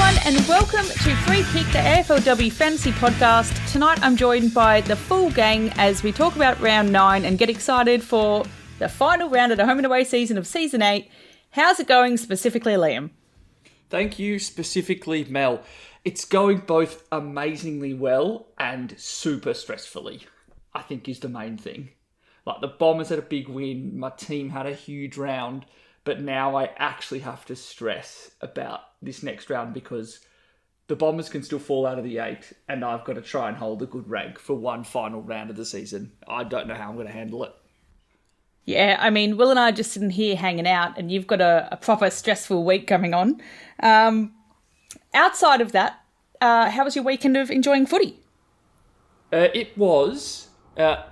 everyone, and welcome to Free Kick, the AFLW Fantasy Podcast. Tonight I'm joined by the full gang as we talk about round 9 and get excited for the final round of the home and away season of season 8. How's it going specifically, Liam? Thank you, specifically Mel. It's going both amazingly well and super stressfully, I think is the main thing. Like, the Bombers had a big win, my team had a huge round, but now I actually have to stress about this next round because the Bombers can still fall out of the 8 and I've got to try and hold a good rank for one final round of the season. I don't know how I'm going to handle it. Yeah, I mean, Will and I are just sitting here hanging out and you've got a proper stressful week coming on. Outside of that, how was your weekend of enjoying footy? It was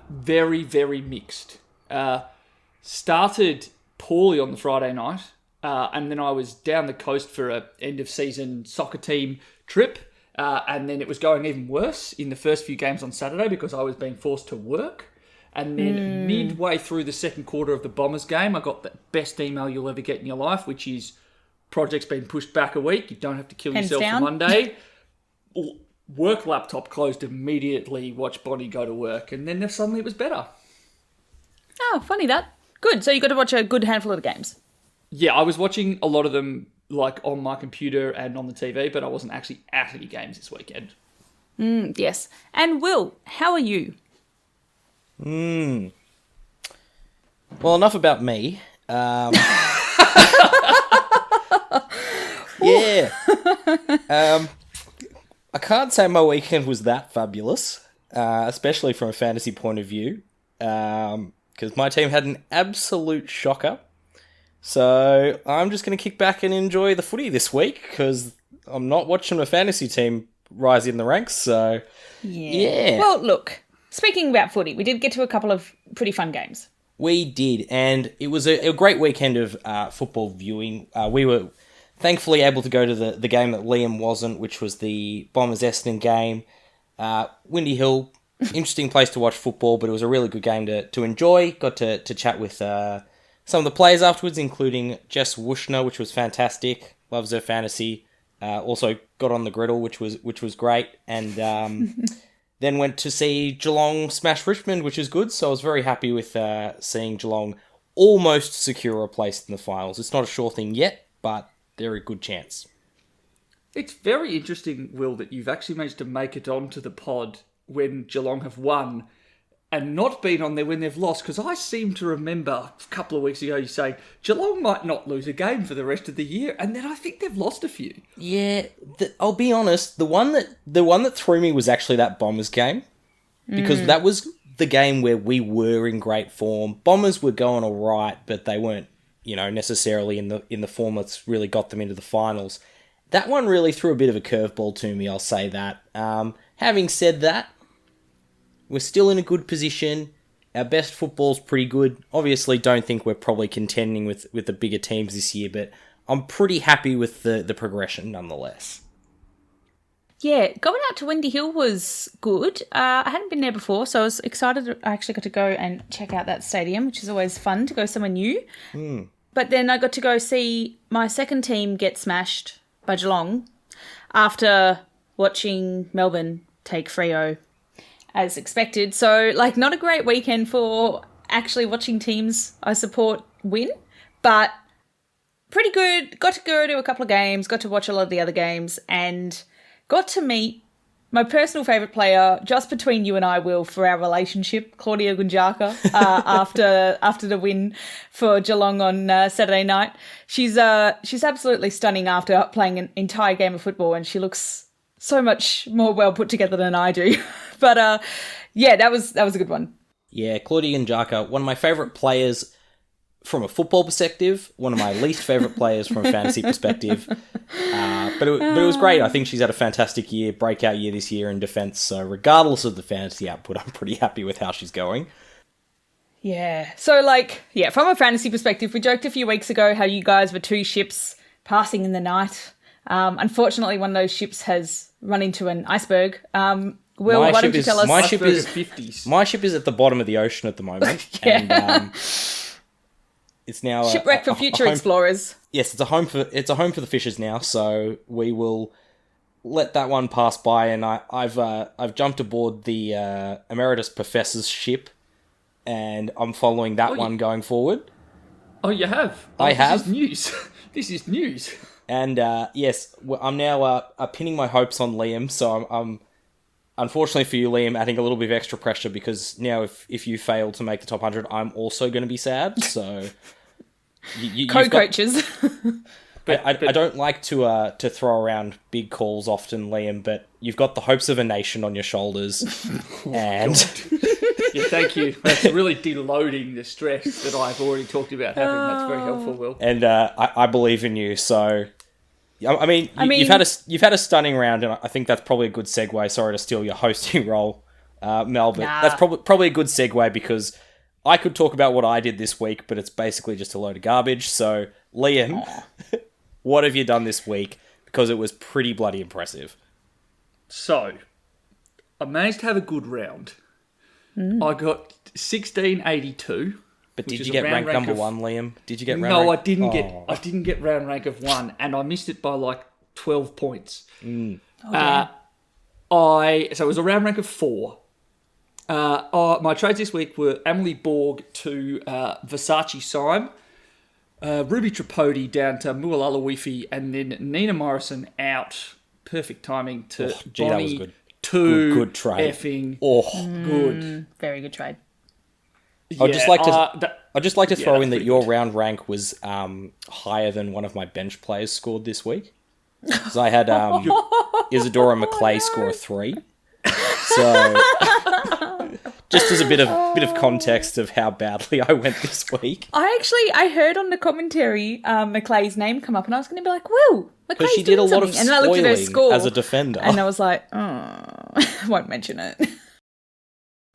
very, very mixed. Started poorly on the Friday night, and then I was down the coast for a end-of-season soccer team trip, and then it was going even worse in the first few games on Saturday because I was being forced to work. And then midway through the second quarter of the Bombers game, I got the best email you'll ever get in your life, which is, project's been pushed back a week, you don't have to kill yourself for Monday. Work laptop closed immediately, watch Bonnie go to work, and then suddenly it was better. Oh, funny that. Good. So you got to watch a good handful of the games. Yeah, I was watching a lot of them like on my computer and on the TV, but I wasn't actually at any games this weekend. Yes. And Will, how are you? Well, enough about me. Yeah. I can't say my weekend was that fabulous, especially from a fantasy point of view, because my team had an absolute shocker. So I'm just going to kick back and enjoy the footy this week, because I'm not watching my fantasy team rise in the ranks, so yeah. Well, look, speaking about footy, we did get to a couple of pretty fun games. We did, and it was a great weekend of football viewing. We were thankfully able to go to the game that Liam wasn't, which was the Bombers-Essendon game. Windy Hill, interesting place to watch football, but it was a really good game to enjoy. Got to chat with some of the players afterwards, including Jess Wushner, which was fantastic. Loves her fantasy. Also got on the griddle, which was great. And then went to see Geelong smash Richmond, which is good. So I was very happy with seeing Geelong almost secure a place in the finals. It's not a sure thing yet, but they're a good chance. It's very interesting, Will, that you've actually managed to make it onto the pod when Geelong have won and not been on there when they've lost, because I seem to remember a couple of weeks ago you saying Geelong might not lose a game for the rest of the year, and then I think they've lost a few. Yeah, I'll be honest, the one that threw me was actually that Bombers game, because that was the game where we were in great form. Bombers were going all right, but they weren't, necessarily in the form that's really got them into the finals. That one really threw a bit of a curveball to me, I'll say that. Having said that, we're still in a good position. Our best football's pretty good. Obviously, don't think we're probably contending with the bigger teams this year, but I'm pretty happy with the progression nonetheless. Yeah, going out to Windy Hill was good. I hadn't been there before, so I was excited. I actually got to go and check out that stadium, which is always fun to go somewhere new. But then I got to go see my second team get smashed by Geelong after watching Melbourne take Freo as expected. So, not a great weekend for actually watching teams I support win, but pretty good. Got to go to a couple of games, got to watch a lot of the other games, and got to meet my personal favourite player, just between you and I, Will, for our relationship, Claudia Gunjaka, after the win for Geelong on Saturday night. She's absolutely stunning after playing an entire game of football, and she looks so much more well put together than I do. But yeah, that was a good one. Yeah, Claudia Gunjaka, one of my favourite players from a football perspective, one of my least favourite players from a fantasy perspective. But it was great. I think she's had a fantastic year, breakout year this year in defence. So regardless of the fantasy output, I'm pretty happy with how she's going. Yeah. So, from a fantasy perspective, we joked a few weeks ago how you guys were two ships passing in the night. Unfortunately, one of those ships has run into an iceberg. Will, why don't you tell us? My ship is at the bottom of the ocean at the moment. Yeah. And it's now Shipwreck for future explorers. Yes, it's a home for the fishers now. So we will let that one pass by, and I've jumped aboard the Emeritus Professor's ship, and I'm following that one going forward. Oh, you have? I have. This is news. This is news. And yes, I'm now pinning my hopes on Liam, so I'm unfortunately for you, Liam, adding a little bit of extra pressure, because now if you fail to make the top 100, I'm also going to be sad, so... Co-coaches. I don't like to throw around big calls often, Liam, but you've got the hopes of a nation on your shoulders, and... Yeah, thank you. That's really deloading the stress that I've already talked about having. That's very helpful, Will. And I believe in you, so... I mean, you've had a stunning round, and I think that's probably a good segue. Sorry to steal your hosting role, Mel, but that's probably a good segue, because I could talk about what I did this week, but it's basically just a load of garbage. So, Liam, what have you done this week? Because it was pretty bloody impressive. So, I managed to have a good round. I got 1682. But did you get ranked number one, Liam? Did you get round No, rank? I didn't get round rank of 1, and I missed it by like 12 points. So it was a round rank of 4. My trades this week were Emily Borg to Versace Syme, Ruby Tripodi down to Mualalawifi, and then Nina Morrison out. Perfect timing to Bonnie. That was good. Good trade. Effing good. Very good trade. I'd just like to throw in that your round rank was higher than one of my bench players scored this week. So I had Isadora McClay score a 3. So just as a bit of context of how badly I went this week. I heard on the commentary McClay's name come up, and I was going to be like, "Whoa, McClay's she did a lot of something." And then I looked at her score as a defender, and I was like, "Oh, I won't mention it."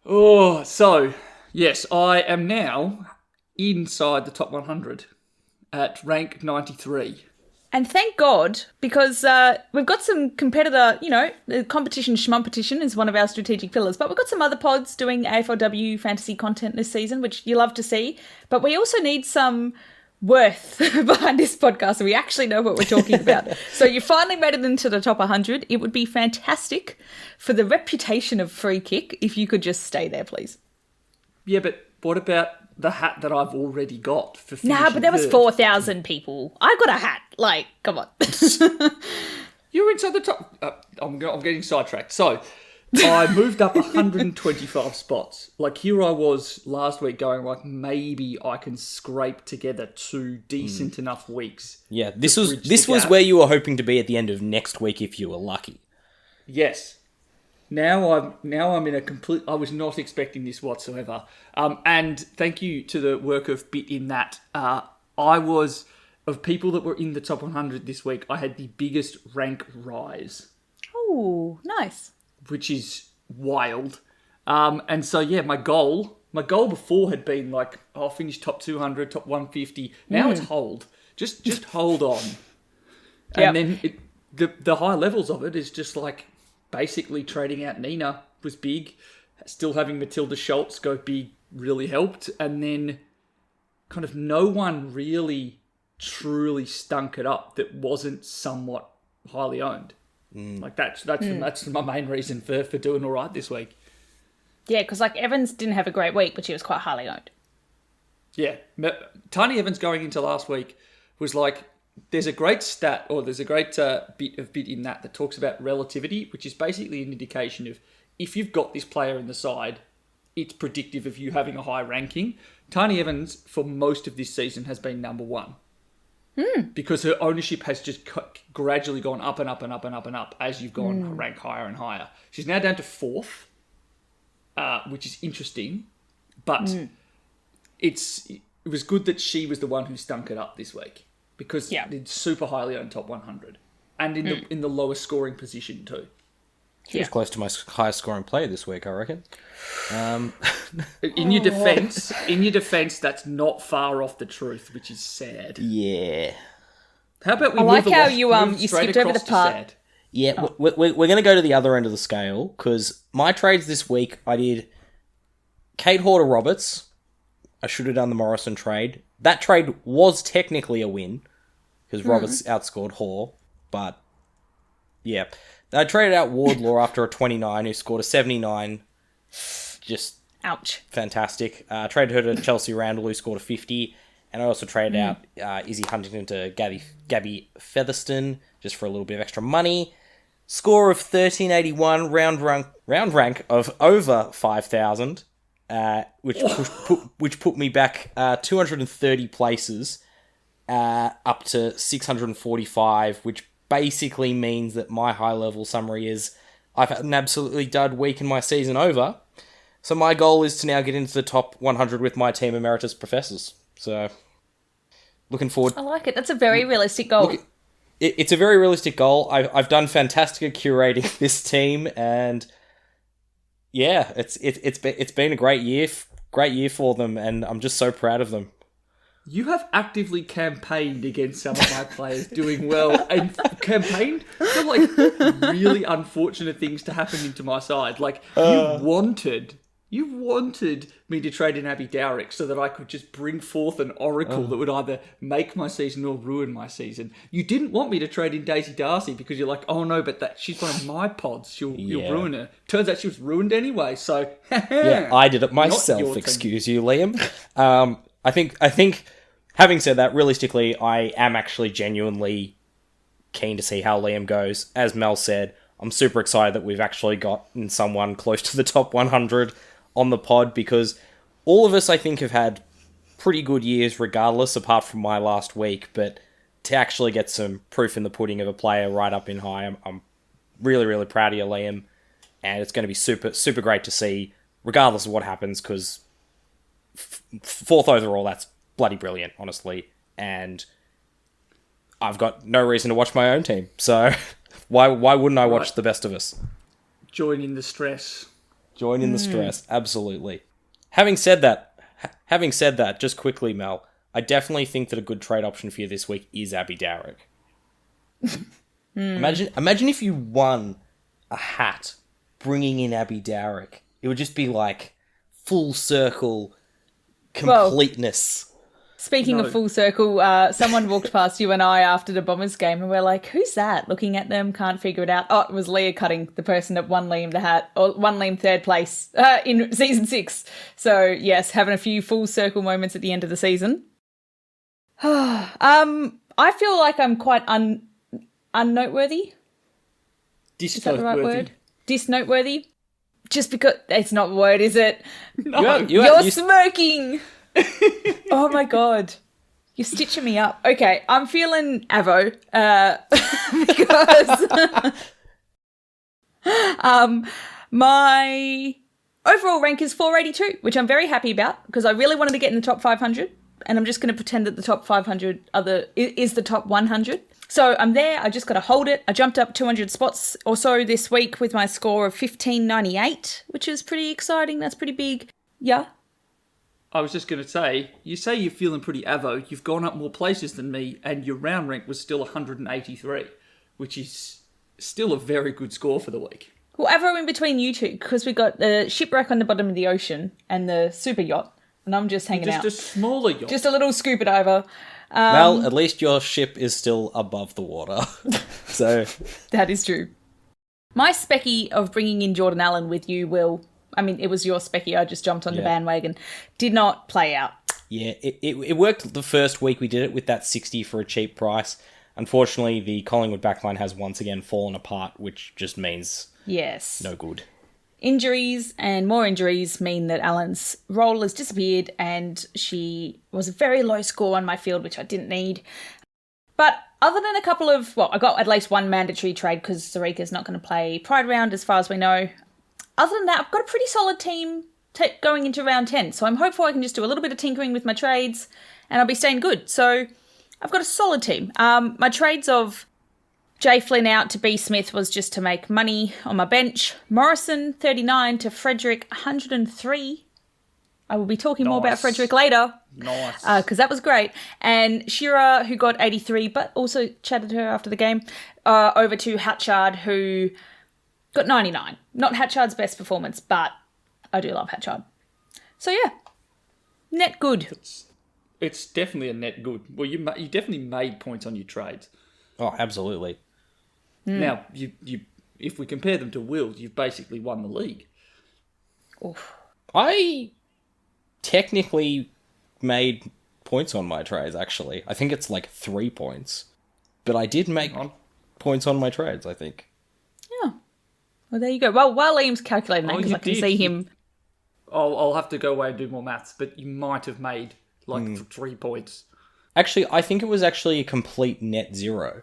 Oh, so yes, I am now inside the top 100 at rank 93. And thank God, because we've got some competitor, the competition schmumpetition is one of our strategic pillars, but we've got some other pods doing AFLW fantasy content this season, which you love to see. But we also need some worth behind this podcast, so we actually know what we're talking about. So you finally made it into the top 100. It would be fantastic for the reputation of Free Kick if you could just stay there, please. Yeah, but what about the hat that I've already got for finishing Nah, but there was third? 4,000 people. I got a hat. Like, come on. You're inside the top... I'm getting sidetracked. So, I moved up 125 spots. Like, here I was last week going, like, maybe I can scrape together 2 decent enough weeks. Yeah, this was where you were hoping to be at the end of next week if you were lucky. Yes. Now I'm in a complete... I was not expecting this whatsoever. And thank you to the work of Bit in that. I was... Of people that were in the top 100 this week, I had the biggest rank rise. Oh, nice. Which is wild. And so, yeah, my goal before had been like, I'll finish top 200, top 150. Now it's hold. Just hold on. And then the high levels of it is just like... Basically, trading out Nina was big. Still having Matilda Schultz go big really helped. And then kind of no one really truly stunk it up that wasn't somewhat highly owned. Like that's my main reason for doing all right this week. Yeah, because like Evans didn't have a great week, but she was quite highly owned. Yeah. Tiny Evans going into last week was like, there's a great stat, or there's a great bit in that talks about relativity, which is basically an indication of if you've got this player in the side, it's predictive of you having a high ranking. Tiny Evans, for most of this season, has been number 1. Because her ownership has just gradually gone up and up and up and up and up as you've gone rank higher and higher. She's now down to 4th, which is interesting, but it was good that she was the one who stunk it up this week. Because it's super highly owned top 100. And in the lowest scoring position too. She was close to my highest scoring player this week, I reckon. In your defence, that's not far off the truth, which is sad. Yeah. How about we I like move how you skipped over the part. sad? Yeah, we're going to go to the other end of the scale, because my trades this week, I did Kate Horder-Roberts. I should have done the Morrison trade. That trade was technically a win, because Roberts outscored Hoare, but Yeah. I traded out Wardlaw after a 29 who scored a 79. Just Ouch. fantastic. Traded her to Chelsea Randall who scored a 50. And I also traded out Izzy Huntington to Gabby Featherston just for a little bit of extra money. Score of 1381, round rank of over 5,000, which put me back 230 places up to 645, which basically means that my high-level summary is I've had an absolutely dud week in my season over. So my goal is to now get into the top 100 with my team emeritus professors. So looking forward. I like it. That's a very realistic goal. It's a very realistic goal. I've done fantastic at curating this team, and yeah, it's been a great year for them, and I'm just so proud of them. You have actively campaigned against some of my players doing well, and campaigned for like really unfortunate things to happen into my side. Like you wanted me to trade in Abby Dowrick so that I could just bring forth an oracle that would either make my season or ruin my season. You didn't want me to trade in Daisy Darcy because you're like, oh no, but she's one of my pods. You'll ruin her. Turns out she was ruined anyway. So yeah, I did it myself. Excuse you, Liam. I think. Having said that, realistically, I am actually genuinely keen to see how Liam goes. As Mel said, I'm super excited that we've actually gotten someone close to the top 100 on the pod, because all of us, I think, have had pretty good years regardless, apart from my last week. But to actually get some proof in the pudding of a player right up in high, I'm really, really proud of you, Liam. And it's going to be super, super great to see, regardless of what happens, because fourth overall, that's bloody brilliant, honestly. And I've got no reason to watch my own team. So why wouldn't I watch the best of us? Join in the stress. Join in the stress, absolutely. Having said that, just quickly, Mel, I definitely think that a good trade option for you this week is Abby Dowrick. Imagine if you won a hat bringing in Abby Dowrick. It would just be like full circle completeness. Speaking of full circle, someone walked past you and I after the Bombers game, and we're like, who's that? Looking at them, can't figure it out. Oh, it was Leah Cutting, the person that won Liam the hat, or won Liam third place in season 6. So, yes, having a few full circle moments at the end of the season. I feel like I'm quite unnoteworthy. Is that the right word? Disnoteworthy? Just because it's not a word, is it? No. You're smoking! Oh my god. You're stitching me up. Okay, I'm feeling Avo. Because my overall rank is 482, which I'm very happy about because I really wanted to get in the top 500, and I'm just going to pretend that the top 500 is the top 100. So I'm there. I just got to hold it. I jumped up 200 spots or so this week with my score of 1598, which is pretty exciting. That's pretty big. Yeah. I was just going to say you're feeling pretty avo. You've gone up more places than me, and your round rank was still 183, which is still a very good score for the week. Well, avo in between you two, because we got the shipwreck on the bottom of the ocean and the super yacht, and I'm just hanging out. Just a smaller yacht. Just a little scuba diver. Well, at least your ship is still above the water. So that is true. My specky of bringing in Jordan Allen with you, Will, I mean, it was your specky, I just jumped on the bandwagon, did not play out. Yeah, it worked the first week we did it with that 60 for a cheap price. Unfortunately, the Collingwood backline has once again fallen apart, which just means no good. Injuries and more injuries mean that Allen's role has disappeared, and she was a very low score on my field, which I didn't need. But other than a couple of, I got at least one mandatory trade because Sarika's not going to play Pride Round as far as we know. Other than that, I've got a pretty solid team going into round 10. So I'm hopeful I can just do a little bit of tinkering with my trades and I'll be staying good. So I've got a solid team. My trades of Jay Flynn out to B Smith was just to make money on my bench. Morrison, 39 to Frederick, 103. I will be talking more about Frederick later. Nice. Because that was great. And Shira, who got 83, but also chatted to her after the game, over to Hatchard, who got 99. Not Hatchard's best performance, but I do love Hatchard. So yeah, net good. It's definitely a net good. Well, you definitely made points on your trades. Oh, absolutely. Now, you if we compare them to Will, you've basically won the league. Oof. I technically made points on my trades, actually. I think it's like 3 points. But I did make points on my trades, I think. Yeah. Well, there you go. Well, while Liam's calculating that, because I can see him... I'll have to go away and do more maths, but you might have made like 3 points. Actually, I think it was actually a complete net zero.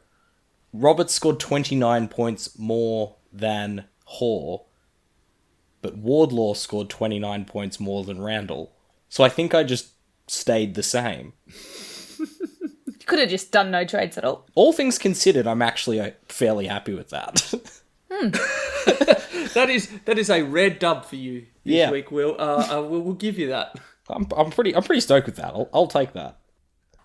Roberts scored 29 points more than Hoare, but Wardlaw scored 29 points more than Randall. So I think I just stayed the same. You could have just done no trades at all. All things considered, I'm actually fairly happy with that. That is a rare dub for you this week, Will. We'll give you that. I'm pretty stoked with that. I'll take that.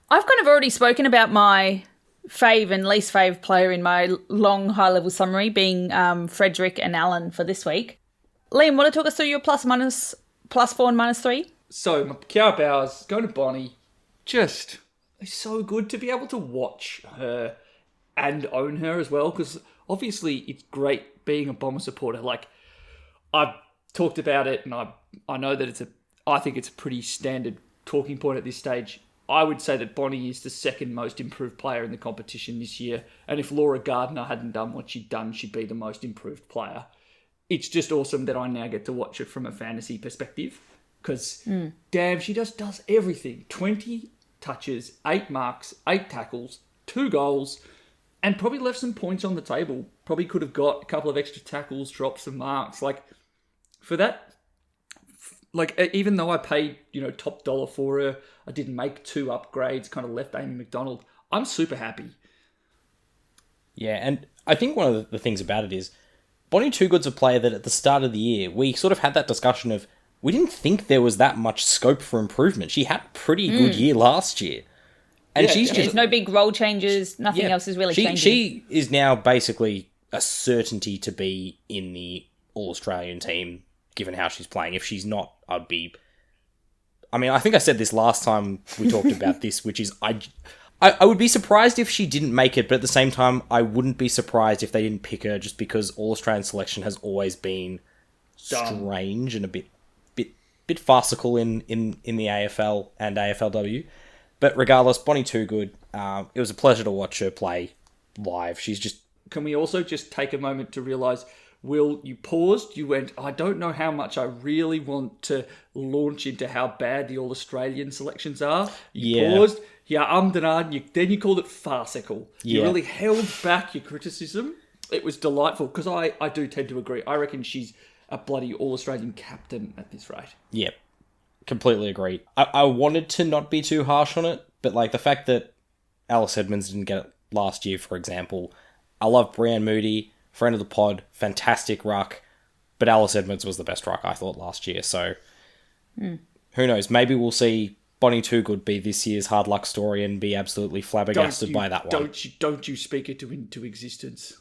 I've kind of already spoken about my fave and least fave player in my long high-level summary, being Frederick and Alan for this week. Liam, want to talk us through your +4 and -3? So, Kiara Bowers, going to Bonnie, just it's so good to be able to watch her and own her as well, because obviously it's great being a Bomber supporter. Like, I've talked about it, and I know that I think it's a pretty standard talking point at this stage. I would say that Bonnie is the second most improved player in the competition this year, and if Laura Gardner hadn't done what she'd done, she'd be the most improved player. It's just awesome that I now get to watch it from a fantasy perspective, because damn, she just does everything. 20 touches, 8 marks, 8 tackles, 2 goals, and probably left some points on the table. Probably could have got a couple of extra tackles, dropped some marks. Like, for that, like, even though I paid, top dollar for her, I didn't make 2 upgrades, kind of left Amy McDonald, I'm super happy. Yeah, and I think one of the things about it is, Bonnie Toogood's a player that at the start of the year, we sort of had that discussion of, we didn't think there was that much scope for improvement. She had a pretty good year last year. And there's no big role changes, nothing else is really changing. She is now basically a certainty to be in the All-Australian team, given how she's playing. If she's not, I think I said this last time we talked about this, which is I would be surprised if she didn't make it, but at the same time, I wouldn't be surprised if they didn't pick her, just because All-Australian selection has always been strange and a bit farcical in the AFL and AFLW. But regardless, Bonnie Toogood, it was a pleasure to watch her play live. She's just... Can we also just take a moment to realise, Will, you paused, you went, I don't know how much I really want to launch into how bad the All-Australian selections are. You paused, then you called it farcical. Yeah. You really held back your criticism. It was delightful, because I do tend to agree. I reckon she's a bloody All-Australian captain at this rate. Yeah, completely agree. I wanted to not be too harsh on it, but like the fact that Alice Edmonds didn't get it last year, for example. I love Brianne Moody, friend of the pod, fantastic ruck, but Alice Edmonds was the best ruck, I thought, last year. So who knows? Maybe we'll see Bonnie Toogood be this year's hard luck story and be absolutely flabbergasted by that one. Don't you speak it into existence.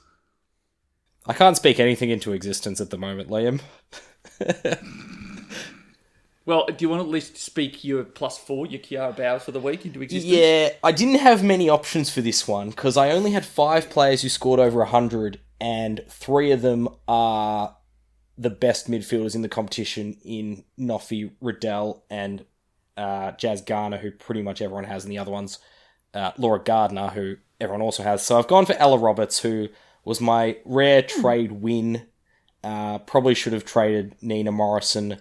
I can't speak anything into existence at the moment, Liam. Well, do you want to at least speak your +4, your Kiara Bowers for the week into existence? Yeah, I didn't have many options for this one, because I only had 5 players who scored over 100, and 3 of them are the best midfielders in the competition in Noffy, Riddell, and Jazz Garner, who pretty much everyone has, and the other one's Laura Gardner, who everyone also has. So I've gone for Ella Roberts, who was my rare trade win. Probably should have traded Nina Morrison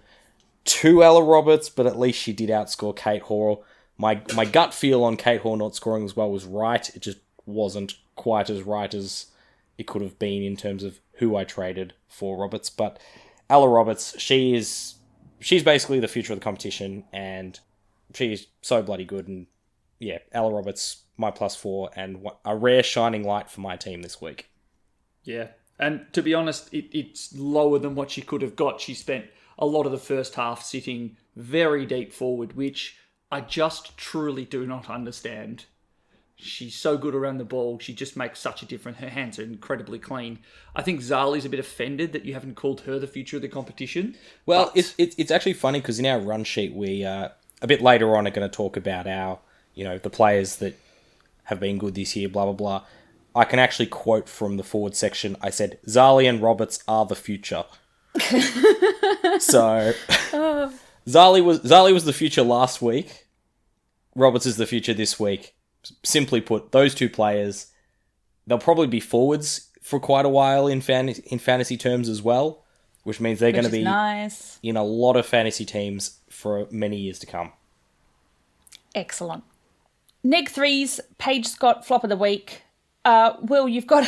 to Ella Roberts, but at least she did outscore Kate Hoare. My gut feel on Kate Hoare not scoring as well was right. It just wasn't quite as right as it could have been in terms of who I traded for Roberts. But Ella Roberts, she's basically the future of the competition, and she's so bloody good. And yeah, Ella Roberts, my +4, and a rare shining light for my team this week. Yeah, and to be honest, it's lower than what she could have got. She spent a lot of the first half sitting very deep forward, which I just truly do not understand. She's so good around the ball. She just makes such a difference. Her hands are incredibly clean. I think Zali's a bit offended that you haven't called her the future of the competition. Well, it's actually funny because in our run sheet, we a bit later on are going to talk about our, the players that have been good this year, blah, blah, blah. I can actually quote from the forward section. I said, Zali and Roberts are the future. So, Zali was the future last week. Roberts is the future this week. Simply put, those two players, they'll probably be forwards for quite a while in fantasy terms as well, which means they're going to be nice. In a lot of fantasy teams for many years to come. Excellent. Neg 3's Paige Scott flop of the week. Will, you've got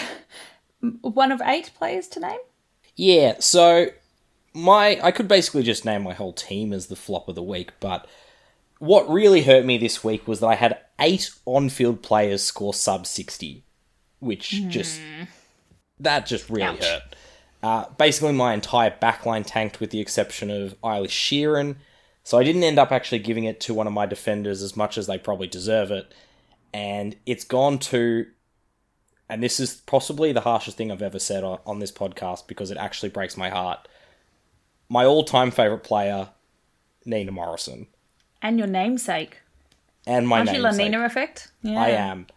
one of 8 players to name? Yeah, so I could basically just name my whole team as the flop of the week, but what really hurt me this week was that I had 8 on-field players score sub 60, which just really hurt. Basically, my entire backline tanked with the exception of Eilish Sheeran, so I didn't end up actually giving it to one of my defenders as much as they probably deserve it, and it's gone to, and this is possibly the harshest thing I've ever said on this podcast because it actually breaks my heart, my all-time favourite player, Nina Morrison. And your namesake. And my namesake. Aren't you La Nina effect? Yeah. I am.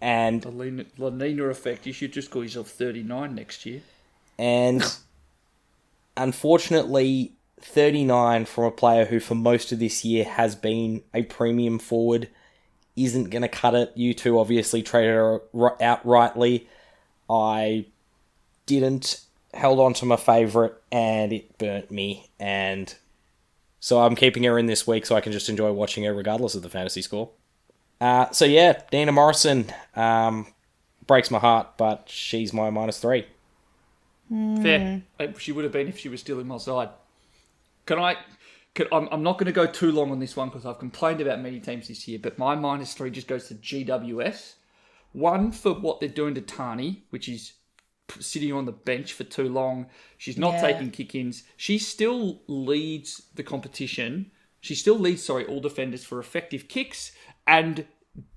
And the La Nina effect. You should just call yourself 39 next year. And unfortunately, 39 from a player who for most of this year has been a premium forward isn't going to cut it. You two obviously traded her outrightly. I didn't. Held on to my favourite and it burnt me. And so I'm keeping her in this week so I can just enjoy watching her regardless of the fantasy score. So yeah, Nina Morrison breaks my heart, but she's my -3. Fair. She would have been if she was still in my side. I'm not going to go too long on this one because I've complained about many teams this year, but my -3 just goes to GWS. One, for what they're doing to Tani, which is sitting on the bench for too long. She's not taking kick-ins. She still leads the competition. She still leads, all defenders for effective kicks and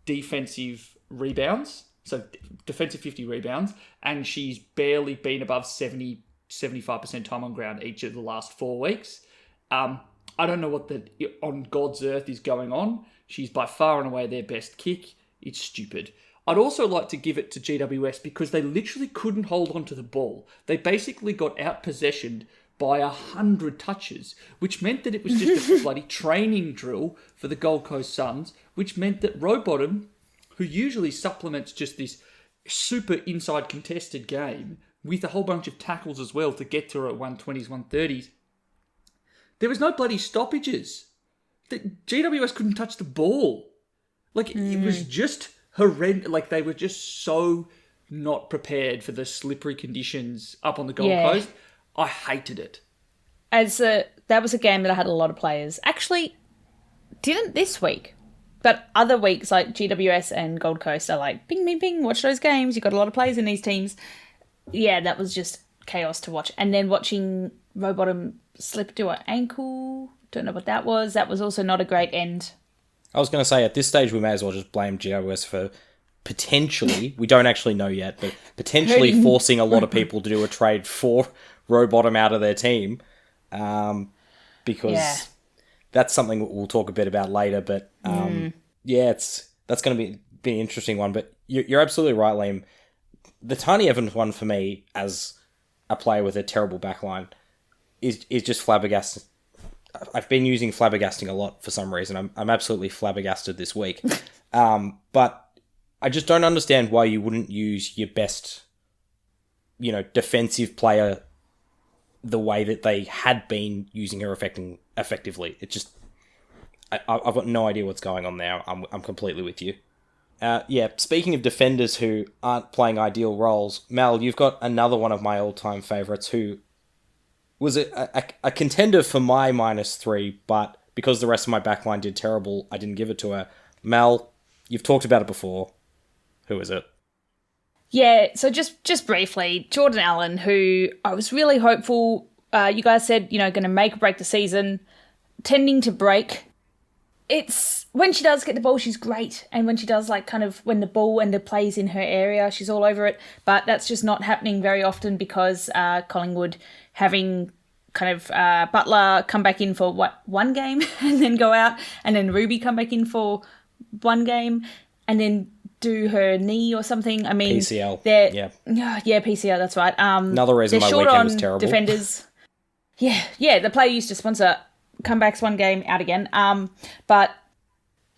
defensive rebounds. So defensive 50 rebounds. And she's barely been above 75% time on ground each of the last 4 weeks. I don't know what on God's earth is going on. She's by far and away their best kick. It's stupid. I'd also like to give it to GWS because they literally couldn't hold on to the ball. They basically got out-possessioned by 100 touches, which meant that it was just a bloody training drill for the Gold Coast Suns, which meant that Rowbottom, who usually supplements just this super inside contested game with a whole bunch of tackles as well to get to her at 120s, 130s, there was no bloody stoppages. The GWS couldn't touch the ball. It was just horrendous. They were just so not prepared for the slippery conditions up on the Gold Coast. I hated it. That was a game that I had a lot of players. Actually, didn't this week. But other weeks, like GWS and Gold Coast are like, bing, bing, bing, watch those games. You've got a lot of players in these teams. Yeah, that was just chaos to watch. And then watching Rowbottom slip to her ankle. Don't know what that was. That was also not a great end. I was going to say, at this stage, we may as well just blame GWS for potentially, we don't actually know yet, but potentially forcing a lot of people to do a trade for Rowbottom out of their team, because that's something we'll talk a bit about later, but that's going to be an interesting one, but you're absolutely right, Liam. The Tiny Evans one for me, as a player with a terrible backline, is just flabbergasted. I've been using flabbergasting a lot for some reason. I'm absolutely flabbergasted this week. But I just don't understand why you wouldn't use your best, defensive player the way that they had been using her effectively. It just, I've got no idea what's going on there. I'm completely with you. Speaking of defenders who aren't playing ideal roles, Mel, you've got another one of my all-time favourites who was a contender for my -3, but because the rest of my backline did terrible, I didn't give it to her. Mel, you've talked about it before. Who is it? Yeah, so just briefly, Jordan Allen, who I was really hopeful, you guys said, going to make or break the season, tending to break. It's, when she does get the ball, she's great. And when she does, when the ball and the play's in her area, she's all over it. But that's just not happening very often because Collingwood having Butler come back in for, one game and then go out, and then Ruby come back in for one game, and then do her knee or something. I mean, PCL. Yeah, PCL. That's right. Another reason they're my short weekend on was terrible. defenders. Yeah. The player used to sponsor comebacks one game, out again. But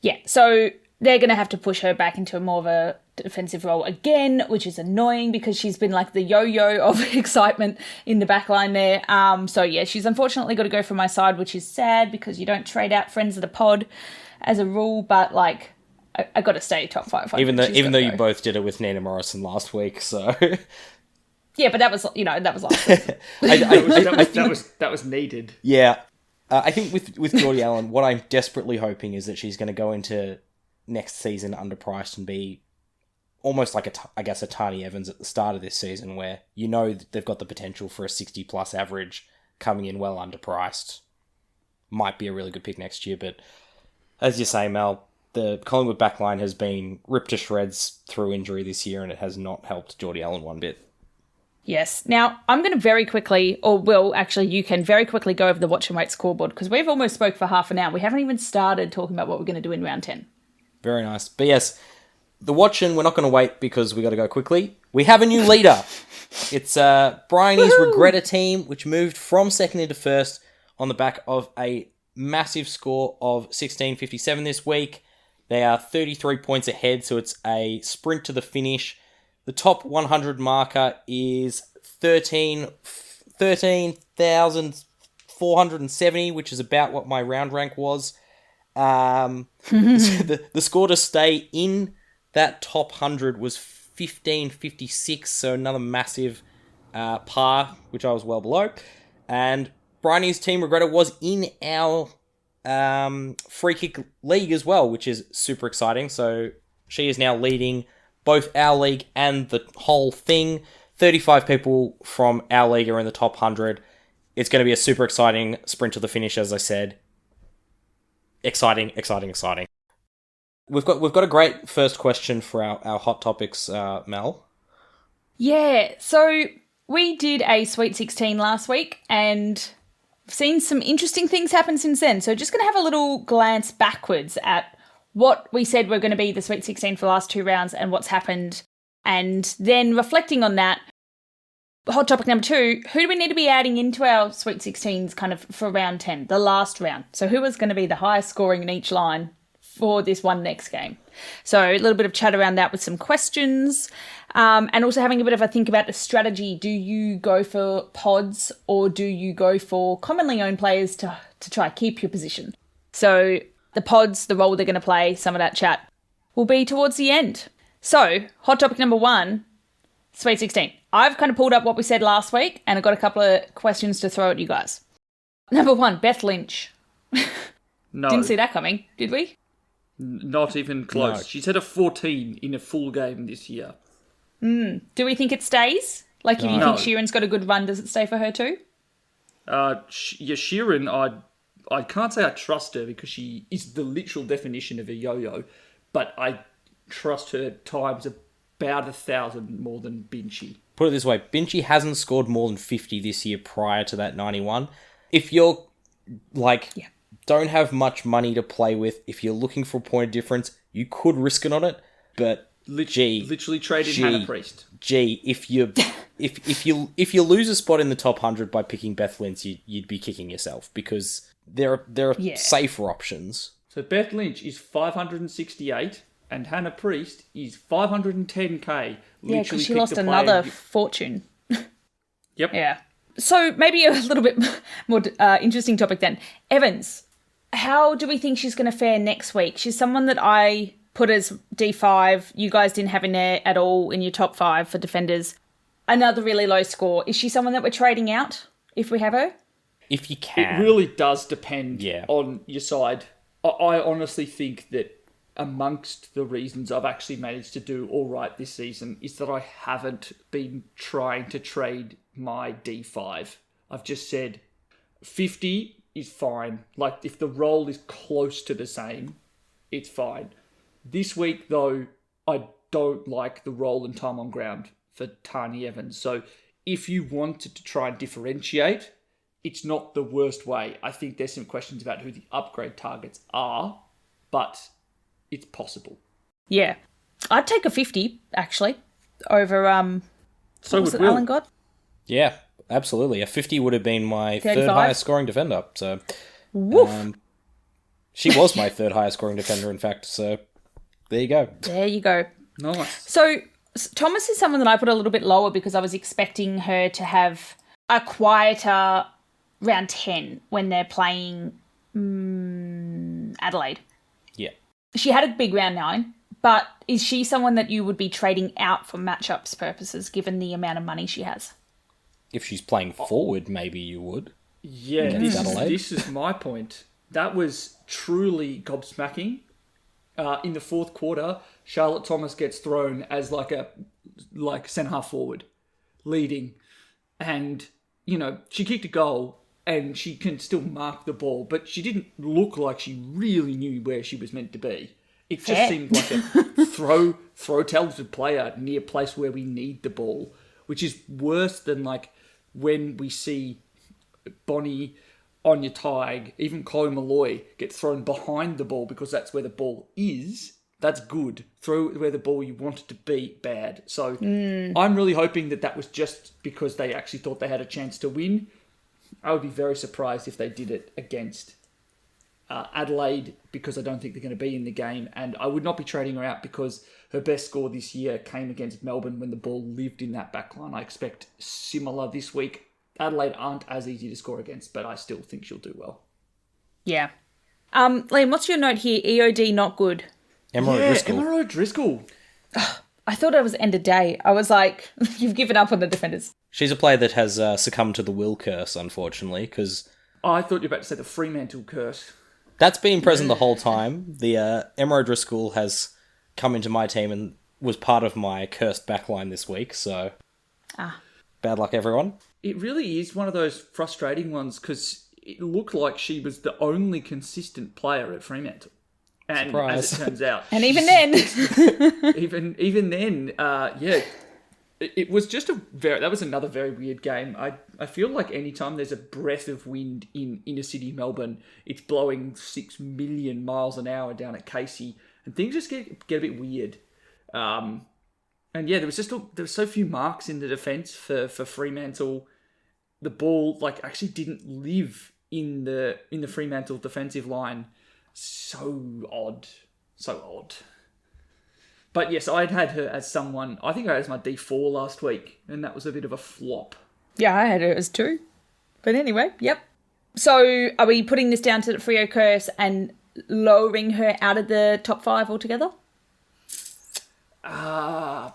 yeah, so they're going to have to push her back into more of a defensive role again, which is annoying because she's been like the yo-yo of excitement in the back line there. So yeah, she's unfortunately got to go from my side, which is sad because you don't trade out friends of the pod as a rule, but like I got to stay top 5. Even though you both did it with Nina Morrison last week, so yeah, but that was last week. that was needed. Yeah, I think with Geordie Allen, what I'm desperately hoping is that she's going to go into next season underpriced and be almost like a Tani Evans at the start of this season, where you know they've got the potential for a 60 plus average coming in well underpriced. Might be a really good pick next year, but as you say, Mel, the Collingwood backline has been ripped to shreds through injury this year, and it has not helped Geordie Allen one bit. Yes. Now, I'm going to very quickly, or Will, actually, you can very quickly go over the watch and wait scoreboard, because we've almost spoke for half an hour. We haven't even started talking about what we're going to do in round 10. Very nice. But yes, the watching, we're not going to wait because we got to go quickly. We have a new leader. It's Bryony's Regretta team, which moved from second into first on the back of a massive score of 16.57 this week. They are 33 points ahead, so it's a sprint to the finish. The top 100 marker is 13,470, which is about what my round rank was. The score to stay in that top 100 was 15.56, so another massive par, which I was well below. And Bryony's team Regretta was in our free kick league as well, which is super exciting. So she is now leading both our league and the whole thing. 35 people from our league are in the top 100. It's going to be a super exciting sprint to the finish, as I said. Exciting. We've got a great first question for our hot topics, Mel. Yeah, so we did a Sweet 16 last week, and I've seen some interesting things happen since then. So just going to have a little glance backwards at what we said were going to be the Sweet 16 for the last 2 rounds and what's happened. And then reflecting on that, hot topic number 2, who do we need to be adding into our Sweet 16s kind of for round 10, the last round? So who is going to be the highest scoring in each line for this one next game? So a little bit of chat around that with some questions, and also having a bit of a think about the strategy. Do you go for pods or do you go for commonly owned players to try keep your position? So the pods, the role they're going to play, some of that chat will be towards the end. So hot topic number 1, Sweet 16. I've kind of pulled up what we said last week, and I've got a couple of questions to throw at you guys. Number 1, Beth Lynch. No. Didn't see that coming, did we? Not even close. No. She's had a 14 in a full game this year. Do we think it stays? Like, if you No. think Sheeran's got a good run, does it stay for her too? Sheeran, I can't say I trust her because she is the literal definition of a yo-yo, but I trust her times about 1,000 more than Binchy. Put it this way, Binchy hasn't scored more than 50 this year prior to that 91. If you're, don't have much money to play with, if you're looking for a point of difference, you could risk it on it, but literally traded Hannah Priest. If you lose a spot in the top 100 by picking Beth Lynch, you'd be kicking yourself, because there are safer options. So Beth Lynch is 568 and Hannah Priest is 510k. Yeah, because she lost another fortune. Yep. Yeah. So maybe a little bit more interesting topic then. Evans, how do we think she's going to fare next week? She's someone that I put as D5. You guys didn't have in there at all in your top 5 for defenders. Another really low score. Is she someone that we're trading out if we have her? If you can. It really does depend on your side. I honestly think that amongst the reasons I've actually managed to do all right this season is that I haven't been trying to trade my D5. I've just said 50 is fine. Like, if the role is close to the same, it's fine. This week, though, I don't like the role and time on ground for Tani Evans. So if you wanted to try and differentiate, it's not the worst way. I think there's some questions about who the upgrade targets are, but it's possible. Yeah. I'd take a 50, actually, over, So what was would it Will. Alan got? Yeah, absolutely. A 50 would have been my 35? third highest scoring defender. So Woof. she was my third highest scoring defender, in fact. So there you go. There you go. Nice. So Thomas is someone that I put a little bit lower because I was expecting her to have a quieter round 10 when they're playing Adelaide. Yeah. She had a big round 9, but is she someone that you would be trading out for matchups purposes given the amount of money she has? If she's playing forward, maybe you would. Yeah, this is my point. That was truly gobsmacking. In the fourth quarter, Charlotte Thomas gets thrown as like centre half forward, leading, and she kicked a goal and she can still mark the ball, but she didn't look like she really knew where she was meant to be. It just seemed like a throw talented player near a place where we need the ball, which is worse than like when we see Bonnie, Anya Tighe, even Chloe Malloy get thrown behind the ball because that's where the ball is. That's good. Throw where the ball you want it to be, bad. So I'm really hoping that was just because they actually thought they had a chance to win. I would be very surprised if they did it against Adelaide because I don't think they're going to be in the game. And I would not be trading her out because her best score this year came against Melbourne when the ball lived in that back line. I expect similar this week. Adelaide aren't as easy to score against, but I still think she'll do well. Yeah. Liam, what's your note here? EOD not good. Emma O'Driscoll. Emma O'Driscoll. I thought it was end of day. I was like, you've given up on the defenders. She's a player that has succumbed to the will curse, unfortunately, because I thought you were about to say the Fremantle curse. that's been present the whole time. The Emma O'Driscoll has come into my team and was part of my cursed backline this week, so bad luck, everyone. It really is one of those frustrating ones because it looked like she was the only consistent player at Fremantle. And Surprise. as it turns out... And even then... even then, it was just that was another very weird game. I feel like anytime there's a breath of wind in inner city Melbourne, it's blowing 6 million miles an hour down at Casey, and things just get a bit weird. And yeah, there was so few marks in the defence for Fremantle. The ball actually didn't live in the Fremantle defensive line. So odd. But yes, I'd had her as someone... I think I had as my D4 last week, and that was a bit of a flop. Yeah, I had her as 2. But anyway, yep. So are we putting this down to the Freo curse and lowering her out of the top 5 altogether? I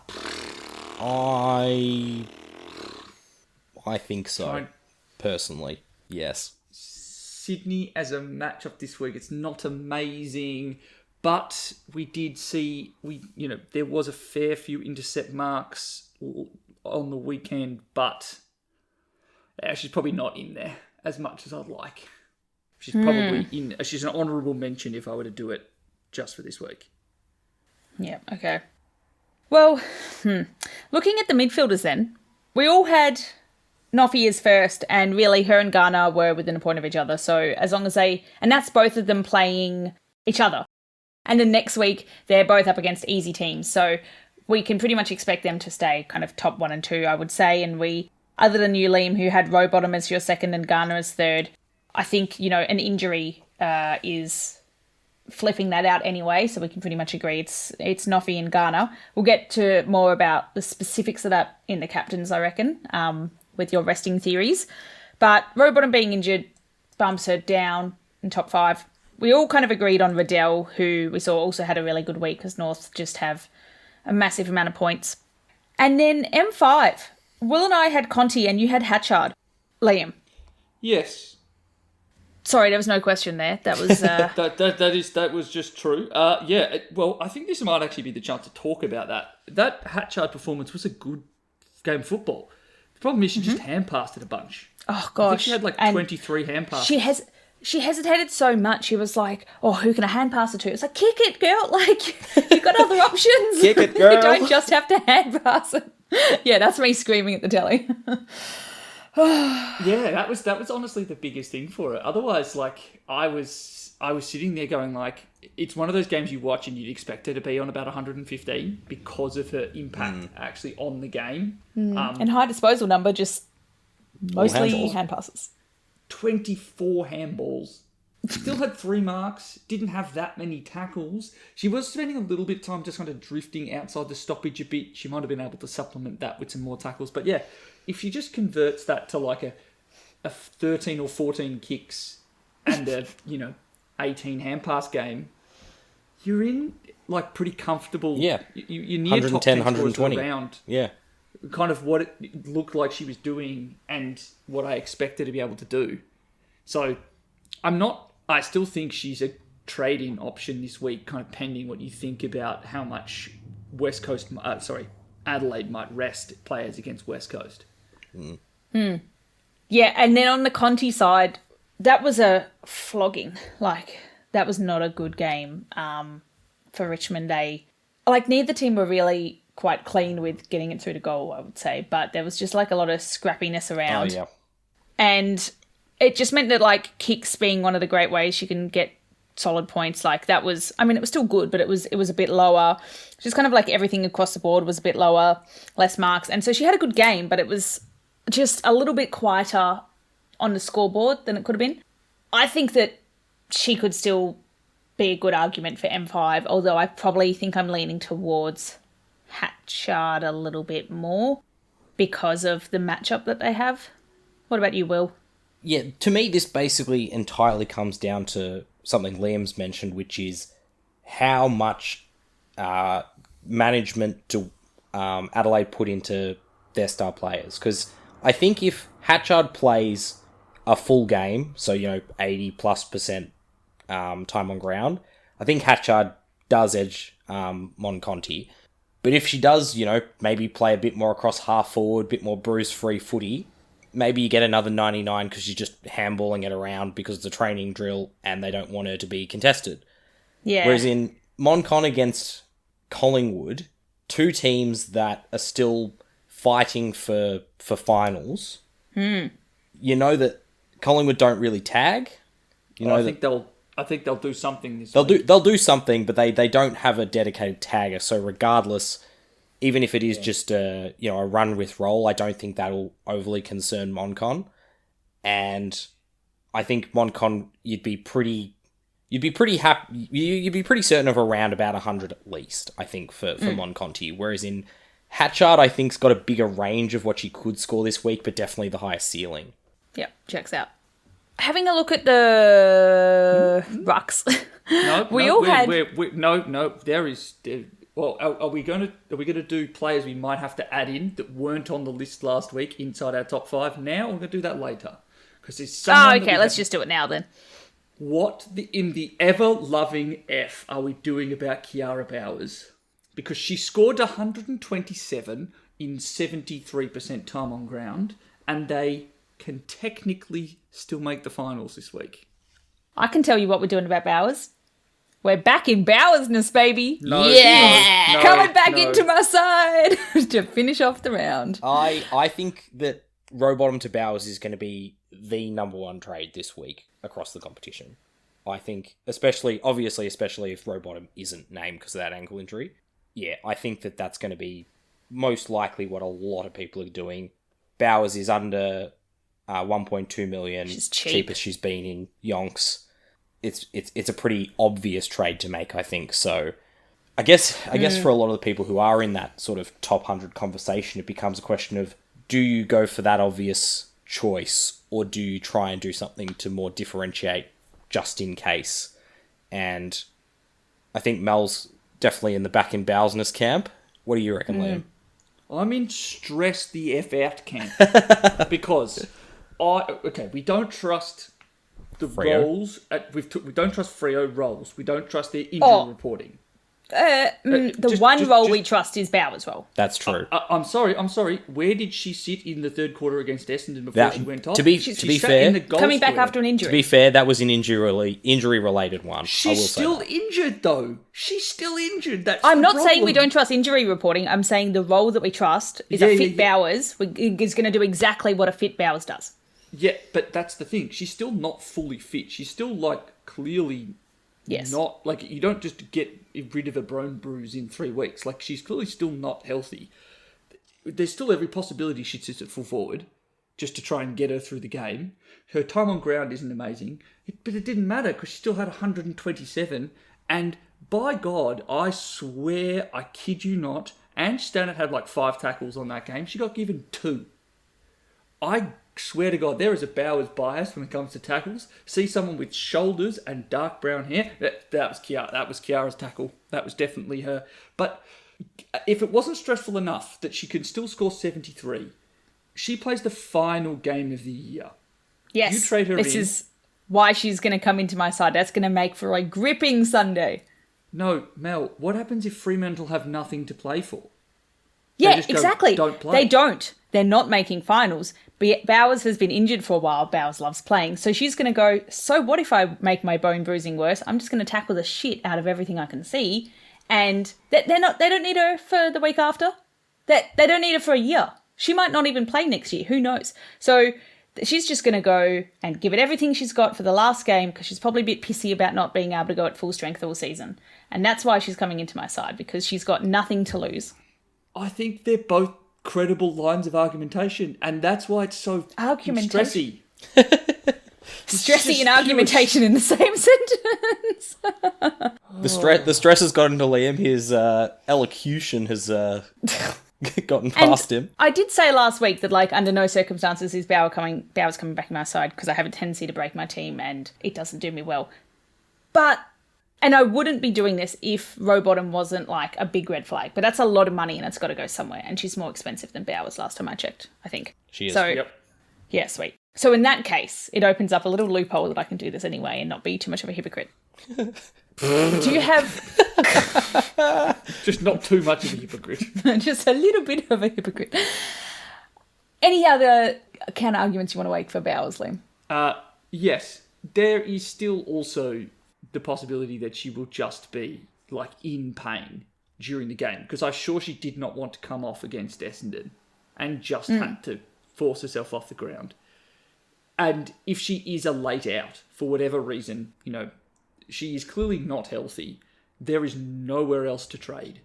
think so. Personally, yes. Sydney as a matchup this week, it's not amazing, but we did see there was a fair few intercept marks on the weekend, but she's probably not in there as much as I'd like. She's probably in. She's an honourable mention if I were to do it just for this week. Yeah. Okay. Well, looking at the midfielders, then we all had Noffy as first, and really her and Garner were within a point of each other. So as long as and that's both of them playing each other. And then next week, they're both up against easy teams. So we can pretty much expect them to stay kind of top 1 and 2, I would say. And we, other than you, Liam, who had Rowbottom as your second and Garner as third, I think, an injury is flipping that out anyway. So we can pretty much agree it's Noffy and Garner. We'll get to more about the specifics of that in the captains, I reckon, with your resting theories. But Rowbottom being injured bumps her down in top 5. We all kind of agreed on Riddell, who we saw also had a really good week because North just have a massive amount of points. And then M5. Will and I had Conti and you had Hatchard. Liam. Yes. Sorry, there was no question there. That was... that was just true. Well, I think this might actually be the chance to talk about that. That Hatchard performance was a good game of football. The problem is she just hand-passed it a bunch. Oh, gosh. I think she had 23 hand-passes. She hesitated so much. She was like, oh, who can I hand pass it to? It's like, kick it, girl. You've got other options. Kick it, girl. You don't just have to hand pass it. Yeah, that's me screaming at the telly. Yeah, that was honestly the biggest thing for it. Otherwise, I was I was sitting there going like, it's one of those games you watch and you'd expect her to be on about 115 because of her impact actually on the game. And high disposal number, just mostly handballs. hand passes. 24 handballs. Still had 3 marks. Didn't have that many tackles. She was spending a little bit of time just kind of drifting outside the stoppage a bit. She might have been able to supplement that with some more tackles. But yeah, if she just converts that to like a 13 or 14 kicks and a 18 hand pass game, you're in like pretty comfortable. Yeah, you're near 110, top 10 120 around. Yeah, kind of what it looked like she was doing and what I expected to be able to do. So I still think she's a trade-in option this week, kind of pending what you think about how much Adelaide might rest players against West Coast. Yeah, and then on the Conti side, that was a flogging. Like, that was not a good game for Richmond. Neither team were really quite clean with getting it through to goal, I would say, but there was just like a lot of scrappiness around. Oh, yeah. And it just meant that like kicks being one of the great ways you can get solid points, like that was, I mean, it was still good, but it was a bit lower. Just kind of like everything across the board was a bit lower, less marks. And so she had a good game, but it was just a little bit quieter on the scoreboard than it could have been. I think that she could still be a good argument for M5, although I probably think I'm leaning towards Hatchard a little bit more because of the matchup that they have. What about you, Will? Yeah, to me, this basically entirely comes down to something Liam's mentioned, which is how much management do Adelaide put into their star players. Because I think if Hatchard plays a full game, so, 80+% time on ground, I think Hatchard does edge Monconti. But if she does, maybe play a bit more across half forward, a bit more bruise-free footy, maybe you get another 99 because she's just handballing it around because it's a training drill and they don't want her to be contested. Yeah. Whereas in Moncon against Collingwood, two teams that are still fighting for finals, you know that Collingwood don't really tag. I think they'll do something this week. They'll do something, but they don't have a dedicated tagger. So regardless, even if it is just a run with roll, I don't think that'll overly concern Moncon. And I think Moncon, you'd be pretty happy. You'd be pretty certain of around about 100 at least, I think, for Monconti. Whereas in Hatchard, I think's got a bigger range of what she could score this week, but definitely the highest ceiling. Yep, checks out. Having a look at the rucks. Well, are we going to do players we might have to add in that weren't on the list last week inside our top 5 now? Or we're going to do that later? Because there's someone. Okay, let's just do it now then. What in the ever-loving F are we doing about Kiara Bowers? Because she scored 127 in 73% time on ground, and they can technically still make the finals this week. I can tell you what we're doing about Bowers. We're back in Bowersness, baby. Coming back into my side to finish off the round. I think that Rowbottom to Bowers is going to be the number one trade this week across the competition. I think, especially if Rowbottom isn't named because of that ankle injury. Yeah, I think that that's going to be most likely what a lot of people are doing. Bowers is under 1.2 million. She's cheap. Cheapest she's been in yonks. It's a pretty obvious trade to make, I think. So I guess for a lot of the people who are in that sort of top 100 conversation, it becomes a question of, do you go for that obvious choice or do you try and do something to more differentiate just in case? And I think Mel's definitely in the back in Bowsness camp. What do you reckon, Liam? I'm in stress the F out camp because we don't trust the Freo. roles. We don't trust Freo roles. We don't trust their injury reporting. The one role we trust is Bowers' role. That's true. I'm sorry. Where did she sit in the third quarter against Essendon before she went off? To be fair, coming back after an injury. To be fair, that was an injury-related one. She's still injured, though. She's still injured. I'm not saying we don't trust injury reporting. I'm saying the role that we trust is a fit Bowers is going to do exactly what a fit Bowers does. Yeah, but that's the thing. She's still not fully fit. She's still, like, clearly Yes. not... Like, you don't just get rid of a bone bruise in 3 weeks. Like, she's clearly still not healthy. There's still every possibility she sits at full forward just to try and get her through the game. Her time on ground isn't amazing, but it didn't matter because she still had 127. And by God, I swear, I kid you not, Ange Stannard had like 5 tackles on that game. She got given 2. I swear to God, there is a Bowers bias when it comes to tackles. See someone with shoulders and dark brown hair. That was Kiara. That was Kiara's tackle. That was definitely her. But if it wasn't stressful enough that she could still score 73, she plays the final game of the year. Yes. You trade her this in. is why she's going to come into my side. That's going to make for a gripping Sunday. No, Mel, what happens if Fremantle have nothing to play for? Yeah, just go, exactly. "Don't play." They don't. They're not making finals. Bowers has been injured for a while. Bowers loves playing. So she's going to go, so what if I make my bone bruising worse? I'm just going to tackle the shit out of everything I can see. And they don't need her for the week after. They don't need her for a year. She might not even play next year. Who knows? So she's just going to go and give it everything she's got for the last game because she's probably a bit pissy about not being able to go at full strength all season. And that's why she's coming into my side, because she's got nothing to lose. I think they're both credible lines of argumentation, and that's why it's so stressy. Stressy and argumentation in the same sentence. The stress has gotten to Liam. His elocution has gotten past him. I did say last week that, like, under no circumstances is Bowers coming back in my side because I have a tendency to break my team and it doesn't do me well. And I wouldn't be doing this if Rowbottom wasn't, like, a big red flag. But that's a lot of money and it's got to go somewhere. And she's more expensive than Bowers last time I checked, I think. She is. So, Yep. yeah, sweet. So in that case, it opens up a little loophole that I can do this anyway and not be too much of a hypocrite. Do you have... Just not too much of a hypocrite. Just a little bit of a hypocrite. Any other counter arguments you want to make for Bowers, Liam? Yes, there is still also the possibility that she will just be, like, in pain during the game. Because I'm sure she did not want to come off against Essendon and just had to force herself off the ground. And if she is a late out, for whatever reason, you know, she is clearly not healthy, there is nowhere else to trade.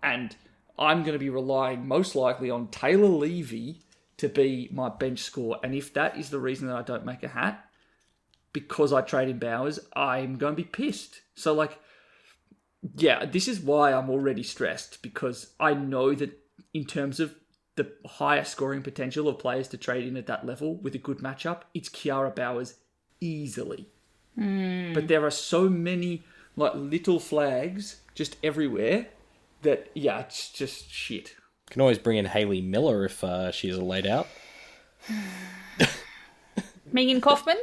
And I'm going to be relying most likely on Taylor Levy to be my bench score. And if that is the reason that I don't make a hat, because I trade in Bowers, I'm going to be pissed. So, like, yeah, this is why I'm already stressed, because I know that in terms of the higher scoring potential of players to trade in at that level with a good matchup, it's Kiara Bowers easily. But there are so many, like, little flags just everywhere that, yeah, it's just shit. Can always bring in Hayley Miller if she's a laid out. Megan Kaufman?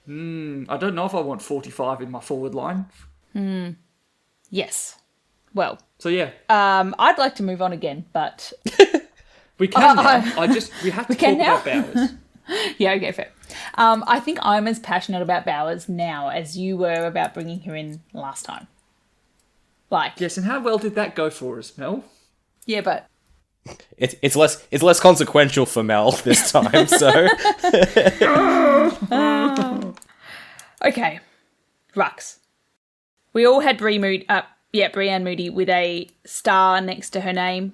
I don't know if I want 45 in my forward line. Yes. Well, So, yeah, I'd like to move on again, but... we can now. We have to talk can now? about Bowers. Yeah, okay, fair. I think I'm as passionate about Bowers now as you were about bringing her in last time. Like, Yes, and how well did that go for us, Mel? yeah, but It's less consequential for Mel this time. So okay, Rux. We all had Brianne Moody with a star next to her name.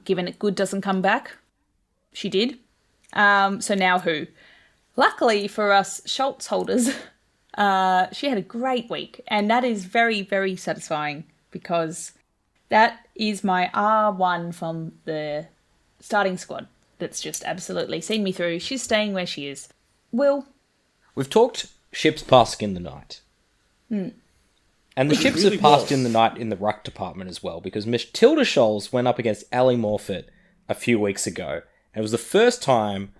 Given it good doesn't come back, she did. So now who? Luckily for us Schultz holders, she had a great week, and that is very, very satisfying because that is my R1 from the starting squad that's just absolutely seen me through. She's staying where she is. Will? we've talked ships passing in the night. And the ships really have passed was. in the night in the ruck department as well, because Matilda Scholes went up against Ali Morfitt a few weeks ago. And it was the first time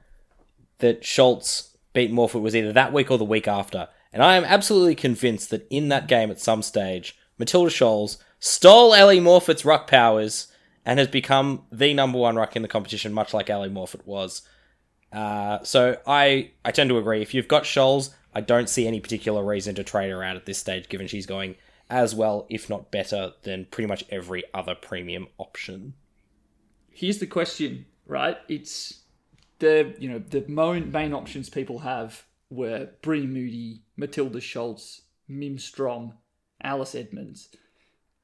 that Schultz beat Morfitt was either that week or the week after. And I am absolutely convinced that in that game at some stage, Matilda Scholes stole Ali Morfitt's ruck powers and has become the number one ruck in the competition, much like Ali Morfitt was. So I tend to agree. If you've got Scholes, I don't see any particular reason to trade her out at this stage, given she's going as well, if not better, than pretty much every other premium option. Here's the question, right? the main options people have were Brie Moody, Matilda Schultz, Mim Strong, Alice Edmonds.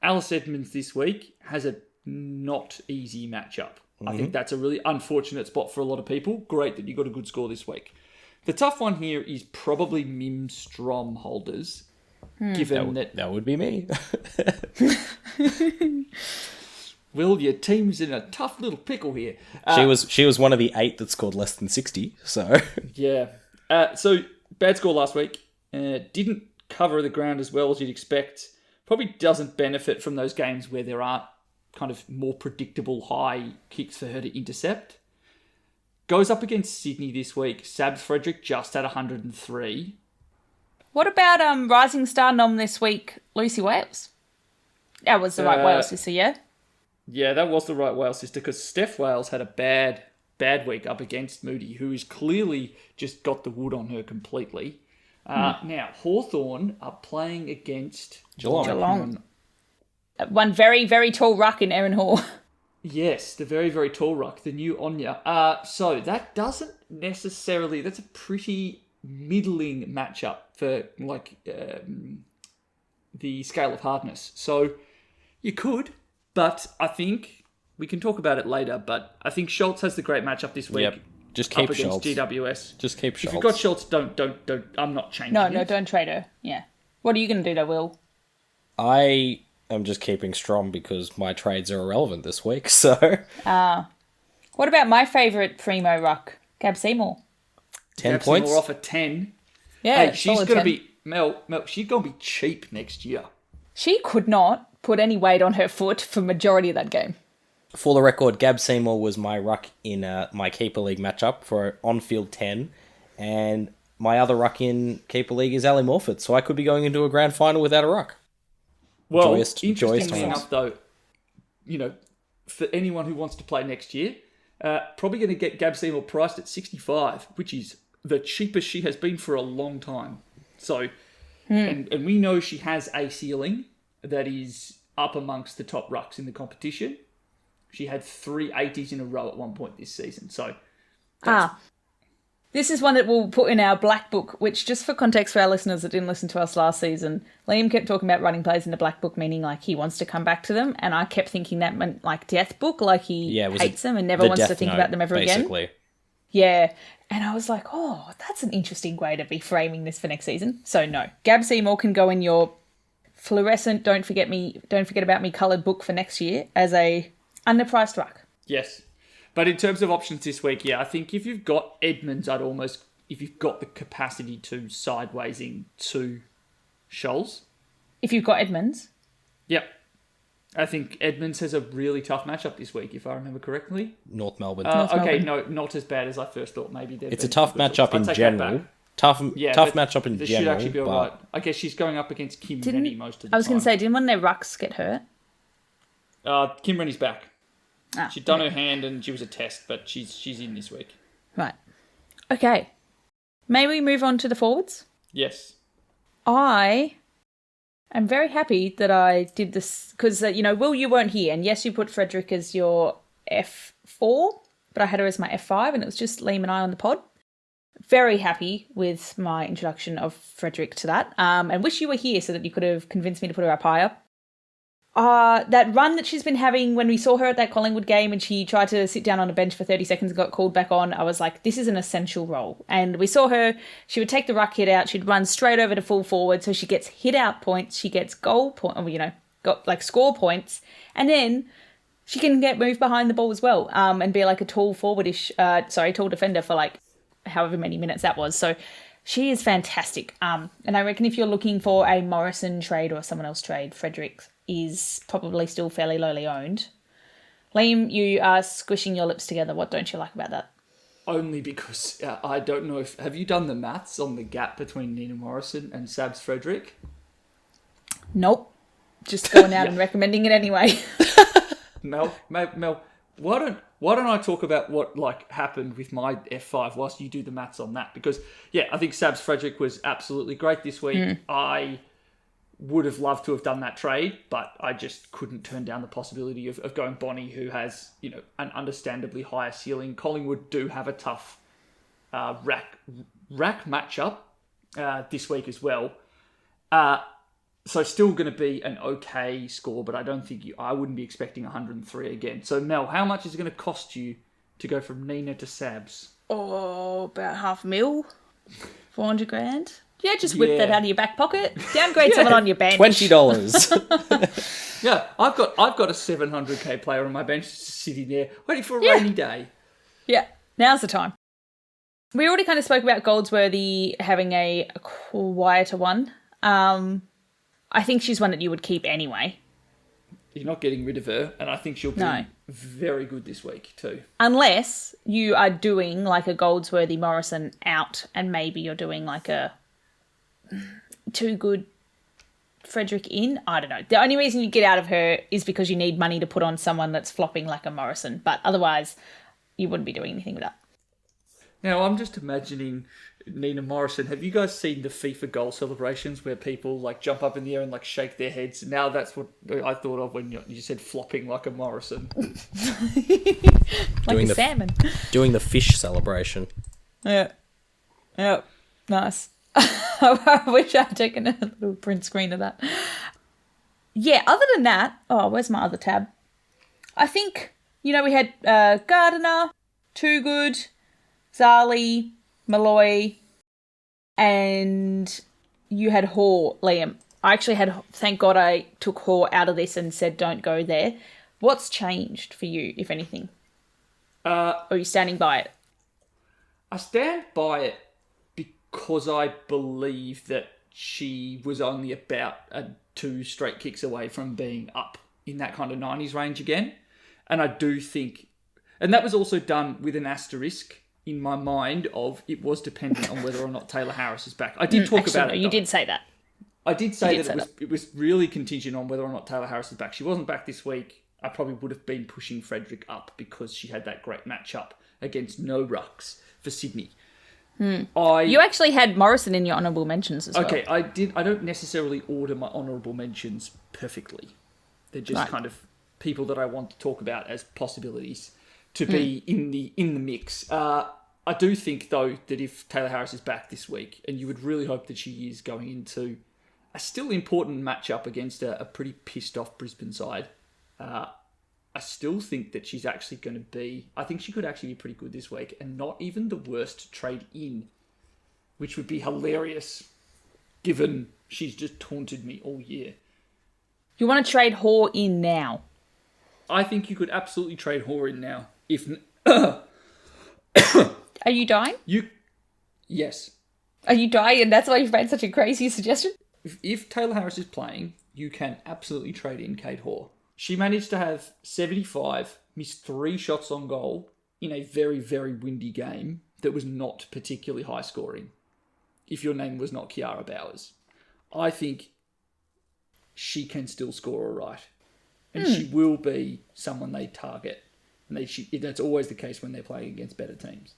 Alice Edmonds this week has a not easy matchup. I think that's a really unfortunate spot for a lot of people. Great that you got a good score this week. The tough one here is probably Mim Strom holders, given that would be me. Will, your team's in a tough little pickle here. She was one of the 8 that scored less than 60. So yeah. So bad score last week. Didn't cover the ground as well as you'd expect. Probably doesn't benefit from those games where there aren't kind of more predictable high kicks for her to intercept. Goes up against Sydney this week. Sabs Frederick just at 103. What about Rising Star nom this week, Lucy Wales? That was the right Wales sister, yeah? Yeah, that was the right Wales sister, because Steph Wales had a bad week up against Moody, who has clearly just got the wood on her completely. Now, Hawthorn are playing against Geelong. One very, very tall ruck in Erin Hall. Yes, the very, very tall ruck, the new Onya. So that doesn't necessarily... That's a pretty middling matchup for, the scale of hardness. So you could, but I think... We can talk about it later, but I think Schultz has the great matchup this week. Yep. Just keep up against Schultz. GWS. Just keep Schultz. If you've got Schultz, don't. I'm not changing it. No, don't trade her. Yeah. What are you going to do though, Will? I am just keeping Strom because my trades are irrelevant this week, so... What about my favourite primo ruck, Gab Seymour? 10 Gab points? Seymour off at 10. Yeah, Hey, she's going to be... Mel, she's going to be cheap next year. She could not put any weight on her foot for majority of that game. For the record, Gab Seymour was my ruck in my Keeper League matchup for on-field 10, and my other ruck in Keeper League is Ali Morford, so I could be going into a grand final without a ruck. Well, Joyous interestingly times. enough, though, for anyone who wants to play next year, probably going to get Gab Seymour priced at 65, which is the cheapest she has been for a long time. So, and we know she has a ceiling that is up amongst the top rucks in the competition. She had 3 80s in a row at one point this season. So, this is one that we'll put in our black book, which, just for context for our listeners that didn't listen to us last season, Liam kept talking about running plays in the black book, meaning like he wants to come back to them. And I kept thinking that meant like death book, like he hates them and never wants to think about them ever basically. Again. Yeah. And I was like, oh, that's an interesting way to be framing this for next season. So no, Gab Seymour can go in your fluorescent, don't forget about me coloured book for next year as a underpriced ruck. yes. But in terms of options this week, yeah, I think if you've got Edmonds, if you've got the capacity to sidewaysing to Scholes. If you've got Edmonds. Yep. I think Edmonds has a really tough matchup this week, if I remember correctly. North Melbourne. Okay, no, not as bad as I first thought. Maybe it's a tough matchup in general. Tough matchup in general. Should actually be all right. I guess she's going up against Kim Rennie most of the time. I was going to say, didn't one of their rucks get hurt? Kim Rennie's back. She'd done her hand and she was a test, but she's in this week. Right. Okay. May we move on to the forwards? Yes. I am very happy that I did this because, Will, you weren't here. And yes, you put Frederick as your F4, but I had her as my F5 and it was just Liam and I on the pod. Very happy with my introduction of Frederick to that and wish you were here so that you could have convinced me to put her up higher. That run that she's been having when we saw her at that Collingwood game and she tried to sit down on a bench for 30 seconds and got called back on, I was like, this is an essential role. And we saw her, she would take the ruck hit out, she'd run straight over to full forward, so she gets hit out points, she gets goal point, score points, and then she can get moved behind the ball as well and be like a tall tall defender for like however many minutes that was. So she is fantastic. And I reckon if you're looking for a Morrison trade or someone else trade, Frederick is probably still fairly lowly owned. Liam, you are squishing your lips together. What don't you like about that? Only because I don't know if... Have you done the maths on the gap between Nina Morrison and Sabs Frederick? Nope. Just going out and recommending it anyway. Mel, why don't I talk about what happened with my F5 whilst you do the maths on that? Because, I think Sabs Frederick was absolutely great this week. I would have loved to have done that trade, but I just couldn't turn down the possibility of going Bonnie, who has, an understandably higher ceiling. Collingwood do have a tough rack matchup this week as well. So still going to be an okay score, but I don't think I wouldn't be expecting 103 again. So Mel, how much is it going to cost you to go from Nina to Sabs? Oh, about $500,000, 400 grand. Yeah, just whip that out of your back pocket. Downgrade someone on your bench. $20. Yeah, I've got a 700k player on my bench just sitting there waiting for a rainy day. Yeah, now's the time. We already kind of spoke about Goldsworthy having a quieter one. I think she's one that you would keep anyway. You're not getting rid of her, and I think she'll be very good this week too. Unless you are doing like a Goldsworthy Morrison out, and maybe you're doing like a too good Frederick in. I don't know. The only reason you get out of her is because you need money to put on someone that's flopping like a Morrison, but otherwise you wouldn't be doing anything with that. Now, I'm just imagining Nina Morrison. Have you guys seen the FIFA goal celebrations where people like jump up in the air and like shake their heads? Now that's what I thought of when you said flopping like a Morrison. Like a salmon. Doing the fish celebration. Yeah. Yeah. Nice. I wish I'd taken a little print screen of that. Yeah, other than that, where's my other tab? I think, we had Gardiner, Too Good, Zali, Malloy, and you had Hoare, Liam. I actually thank God I took Hoare out of this and said don't go there. What's changed for you, if anything? Or are you standing by it? I stand by it because I believe that she was only about 2 straight kicks away from being up in that kind of 90s range again. And I do think, and that was also done with an asterisk in my mind of it was dependent on whether or not Taylor Harris is back. I did talk about it. You did say that. I did say that it was really contingent on whether or not Taylor Harris is back. She wasn't back this week. I probably would have been pushing Frederick up because she had that great matchup against no rucks for Sydney. You actually had Morrison in your honourable mentions as well. Okay, I did. I don't necessarily order my honourable mentions perfectly. They're just kind of people that I want to talk about as possibilities to be in the mix. I do think, though, that if Taylor Harris is back this week, and you would really hope that she is going into a still important matchup against a pretty pissed off Brisbane side, I still think that she's actually going to be... I think she could actually be pretty good this week, and not even the worst to trade in, which would be hilarious, given she's just taunted me all year. You want to trade Hoare in now? I think you could absolutely trade Hoare in now. If Are you dying? Yes. Are you dying and that's why you've made such a crazy suggestion? If Taylor Harris is playing, you can absolutely trade in Kate Hoare. She managed to have 75, miss 3 shots on goal in a very, very windy game that was not particularly high scoring. If your name was not Kiara Bowers. I think she can still score all right. And she will be someone they target. And that's always the case when they're playing against better teams.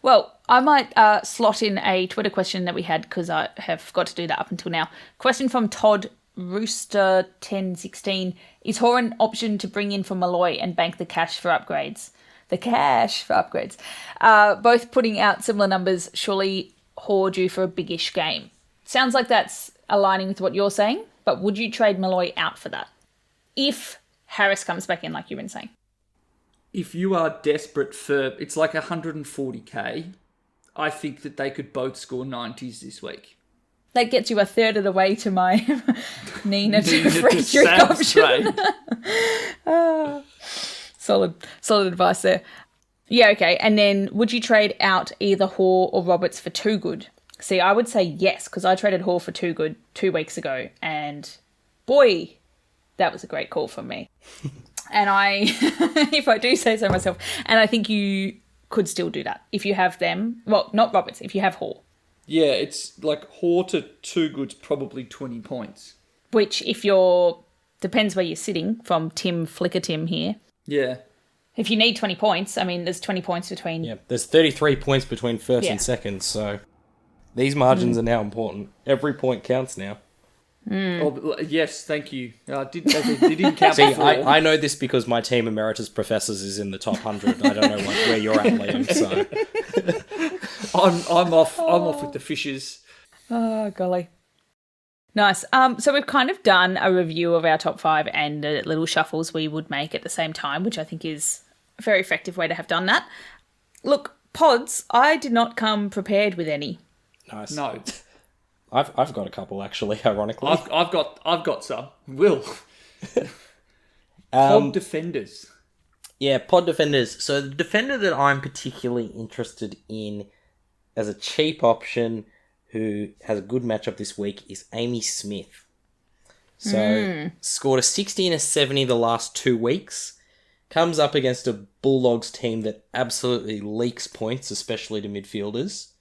Well, I might slot in a Twitter question that we had because I have got to do that up until now. Question from Todd Rooster 1016. Is Hoare an option to bring in for Malloy and bank the cash for upgrades? Both putting out similar numbers. Surely Hoare due for a biggish game. Sounds like that's aligning with what you're saying, but would you trade Malloy out for that? If Harris comes back in like you've been saying. If you are desperate for... It's like 140k. I think that they could both score 90s this week. That gets you a third of the way to my Nina to Frederick option. Solid advice there. Yeah, okay. And then would you trade out either Hoare or Roberts for Too Good? See, I would say yes, because I traded Hoare for Too Good 2 weeks ago. And boy, that was a great call from me. And if I do say so myself, and I think you could still do that if you have them. Well, not Roberts, if you have Hoare. Yeah, it's like Hoare to Too Good's probably 20 points. Which, depends where you're sitting, from Flicker Tim here. Yeah. If you need 20 points, I mean, there's 20 points between... Yeah, there's 33 points between first and second, so these margins are now important. Every point counts now. Oh, yes, thank you. Didn't count See, before. I know this because my team Emeritus Professors is in the top 100. I don't know where you're at, Liam. So I'm off with the fishes. Oh, golly. Nice. So we've kind of done a review of our top 5 and the little shuffles we would make at the same time, which I think is a very effective way to have done that. Look, pods, I did not come prepared with any. nice. No, I've got a couple actually. Ironically, I've got some. Will pod defenders. Yeah, pod defenders. So the defender that I'm particularly interested in as a cheap option who has a good matchup this week is Amy Smith. So scored a 60 and a 70 the last 2 weeks. Comes up against a Bulldogs team that absolutely leaks points, especially to midfielders.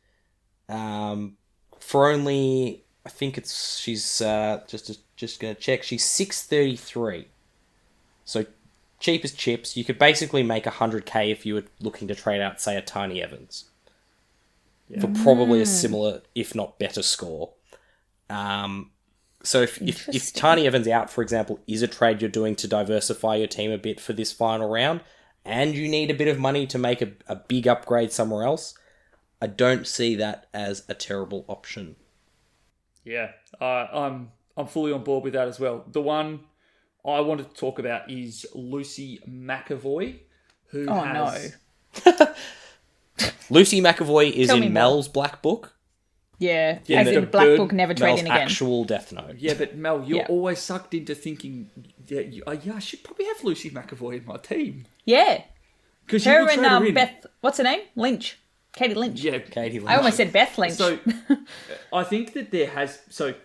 For only, I think she's just going to check. She's 633. So cheap as chips. You could basically make 100k if you were looking to trade out, say, a Tiny Evans. Yeah. For probably a similar, if not better, score. So if Tiny Evans out, for example, is a trade you're doing to diversify your team a bit for this final round, and you need a bit of money to make a big upgrade somewhere else, I don't see that as a terrible option. Yeah, I'm fully on board with that as well. The one I wanted to talk about is Lucy McAvoy, who has... no. Lucy McAvoy is Tell me in more. Mel's black book. Yeah, Yeah, as in the the black bird- book, never trade Mel's in again. actual Death Note. Yeah, but Mel, you're Yeah. always sucked into thinking that I should probably have Lucy McAvoy in my team. Yeah. Because you Her will trade her and in. Beth, what's her name? Lynch. Katie Lynch. Yeah, Katie Lynch. I almost said Beth Lynch. So, I think that there has... So,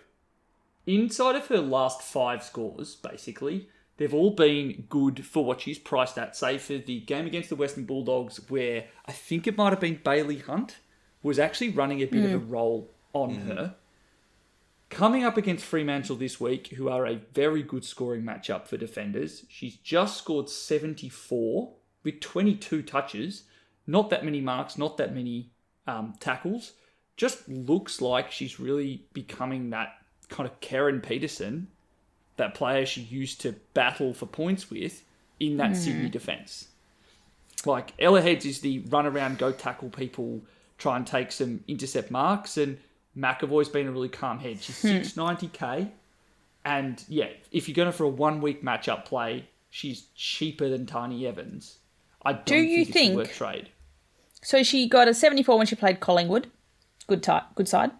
inside of her last 5 scores, basically, they've all been good for what she's priced at. Say, for the game against the Western Bulldogs, where I think it might have been Bailey Hunt, was actually running a bit of a role on her. Coming up against Fremantle this week, who are a very good scoring matchup for defenders, she's just scored 74 with 22 touches. Not that many marks, not that many tackles. Just looks like she's really becoming that kind of Karen Peterson, that player she used to battle for points with in that Sydney defence. Like, Ella Heads is the run around, go tackle people, try and take some intercept marks, and McAvoy's been a really calm head. She's 690k, and yeah, if you're going for a 1 week matchup play, she's cheaper than Tiny Evans. I don't think it's worth trade. So she got a 74 when she played Collingwood. Good side. And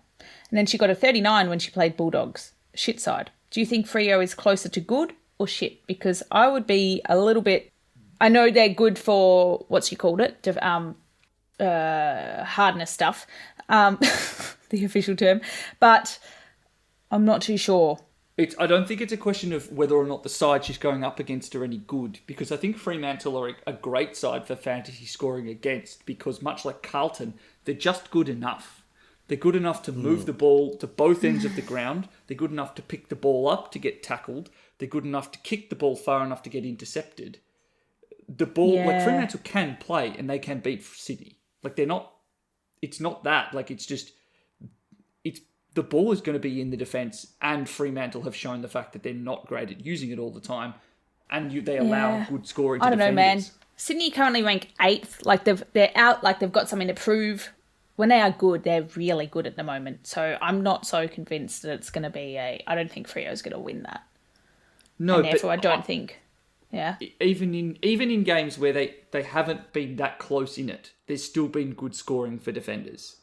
then she got a 39 when she played Bulldogs. Shit side. Do you think Freo is closer to good or shit? Because I would be a little bit... I know they're good for, what's she called it? Hardness stuff. The official term. But I'm not too sure. I don't think it's a question of whether or not the side she's going up against are any good, because I think Fremantle are a great side for fantasy scoring against, because much like Carlton, they're just good enough. They're good enough to move the ball to both ends of the ground. They're good enough to pick the ball up to get tackled. They're good enough to kick the ball far enough to get intercepted. The ball, like Fremantle can play and they can beat Sydney. Like it's not that. Like the ball is going to be in the defence, and Fremantle have shown the fact that they're not great at using it all the time, and they allow good scoring to I don't know, man. defenders. Sydney currently rank 8th. Like they're out, like they've got something to prove. When they are good, they're really good at the moment. So I'm not so convinced that it's going to be I don't think Freo's going to win that. No, and therefore I don't think. Yeah. Even in games where they haven't been that close in it, there's still been good scoring for defenders.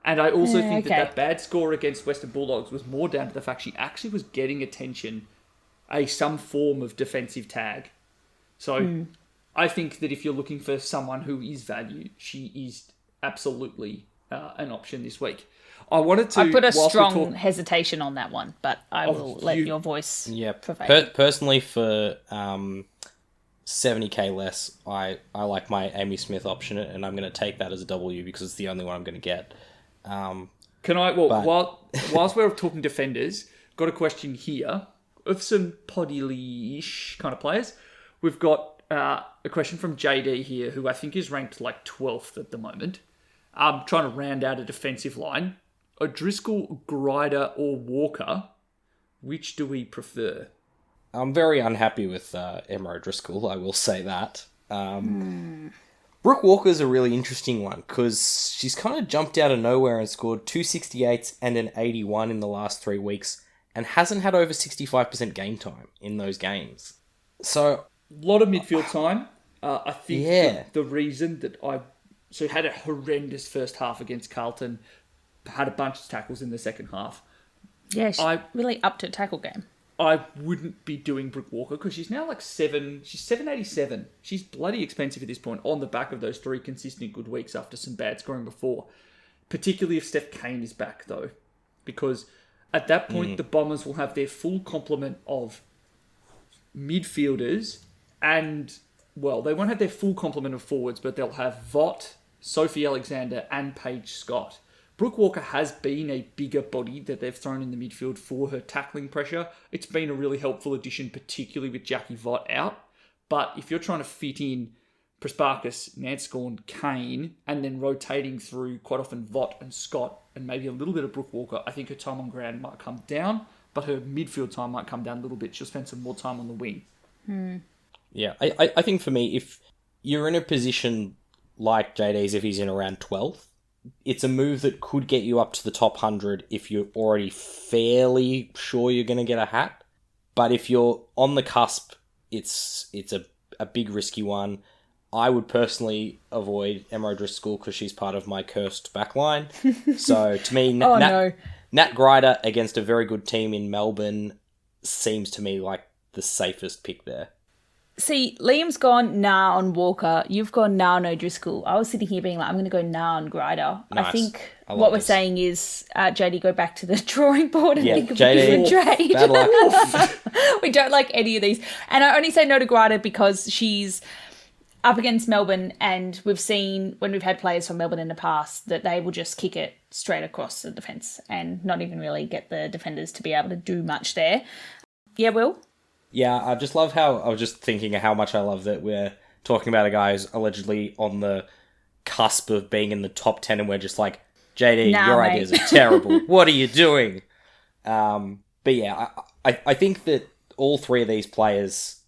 And I also think that bad score against Western Bulldogs was more down to the fact she actually was getting attention, some form of defensive tag. So I think that if you're looking for someone who is value, she is absolutely an option this week. I put a strong hesitation on that one, but I will let your voice prevail. Personally, for 70k less, I like my Amy Smith option, and I'm going to take that as a W because it's the only one I'm going to get. Can I? Well, whilst we're talking defenders, got a question here of some poddy-ish kind of players. We've got a question from JD here, who I think is ranked like 12th at the moment. Trying to round out a defensive line. O'Driscoll, Grider, or Walker Which do we prefer? I'm very unhappy with Emma O'Driscoll, I will say that. Brooke Walker's a really interesting one because she's kind of jumped out of nowhere and scored 268s and an 81 in the last 3 weeks and hasn't had over 65% game time in those games. So, A lot of midfield time. I think Yeah. the reason that So had a horrendous first half against Carlton, had a bunch of tackles in the second half. Yeah, she's really up to tackle game. I wouldn't be doing Brooke Walker because she's now like she's 787. She's bloody expensive at this point on the back of those 3 consistent good weeks after some bad scoring before. Particularly if Steph Kane is back though. Because at that point, the Bombers will have their full complement of midfielders and, well, they won't have their full complement of forwards, but they'll have Vaught, Sophie Alexander and Paige Scott. Brooke Walker has been a bigger body that they've thrown in the midfield for her tackling pressure. It's been a really helpful addition, particularly with Jackie Vaught out. But if you're trying to fit in Prasparkas, Nanscorn, Kane, and then rotating through quite often Vaught and Scott, and maybe a little bit of Brooke Walker, I think her time on ground might come down, but her midfield time might come down a little bit. She'll spend some more time on the wing. Yeah, I think for me, if you're in a position like JD's, if he's in around 12th, it's a move that could get you up to the top 100 if you're already fairly sure you're going to get a hat. But if you're on the cusp, it's a big risky one. I would personally avoid Emma O'Driscoll because she's part of my cursed backline. So to me, Nat Grider against a very good team in Melbourne seems to me like the safest pick there. See, Liam's gone nah on Walker. You've gone nah on O'Driscoll. I was sitting here being like, I'm going to go nah on Grider. Nice. I think I love what we're this. saying is, JD, go back to the drawing board and think of a JD, different trade. bad luck. We don't like any of these. And I only say no to Grider because she's up against Melbourne, and we've seen when we've had players from Melbourne in the past that they will just kick it straight across the defence and not even really get the defenders to be able to do much there. Yeah, Will? Yeah, I just love how, I was just thinking how much I love that we're talking about a guy who's allegedly on the cusp of being in the top 10 and we're just like, JD, your mate. ideas are terrible. What are you doing? But yeah, I think that all 3 of these players,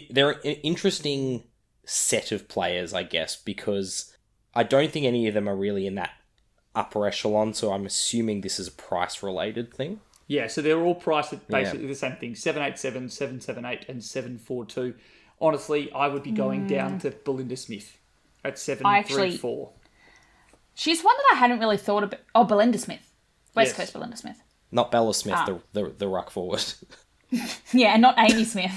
they're an interesting set of players, I guess, because I don't think any of them are really in that upper echelon, so I'm assuming this is a price-related thing. Yeah, so they're all priced at basically the same thing, 787, 778 and 742. Honestly, I would be going down to Belinda Smith at 734. She's one that I hadn't really thought about. Oh, Belinda Smith. West Yes. Coast Belinda Smith. Not Bella Smith, the ruck forward. Yeah, and not Amy Smith,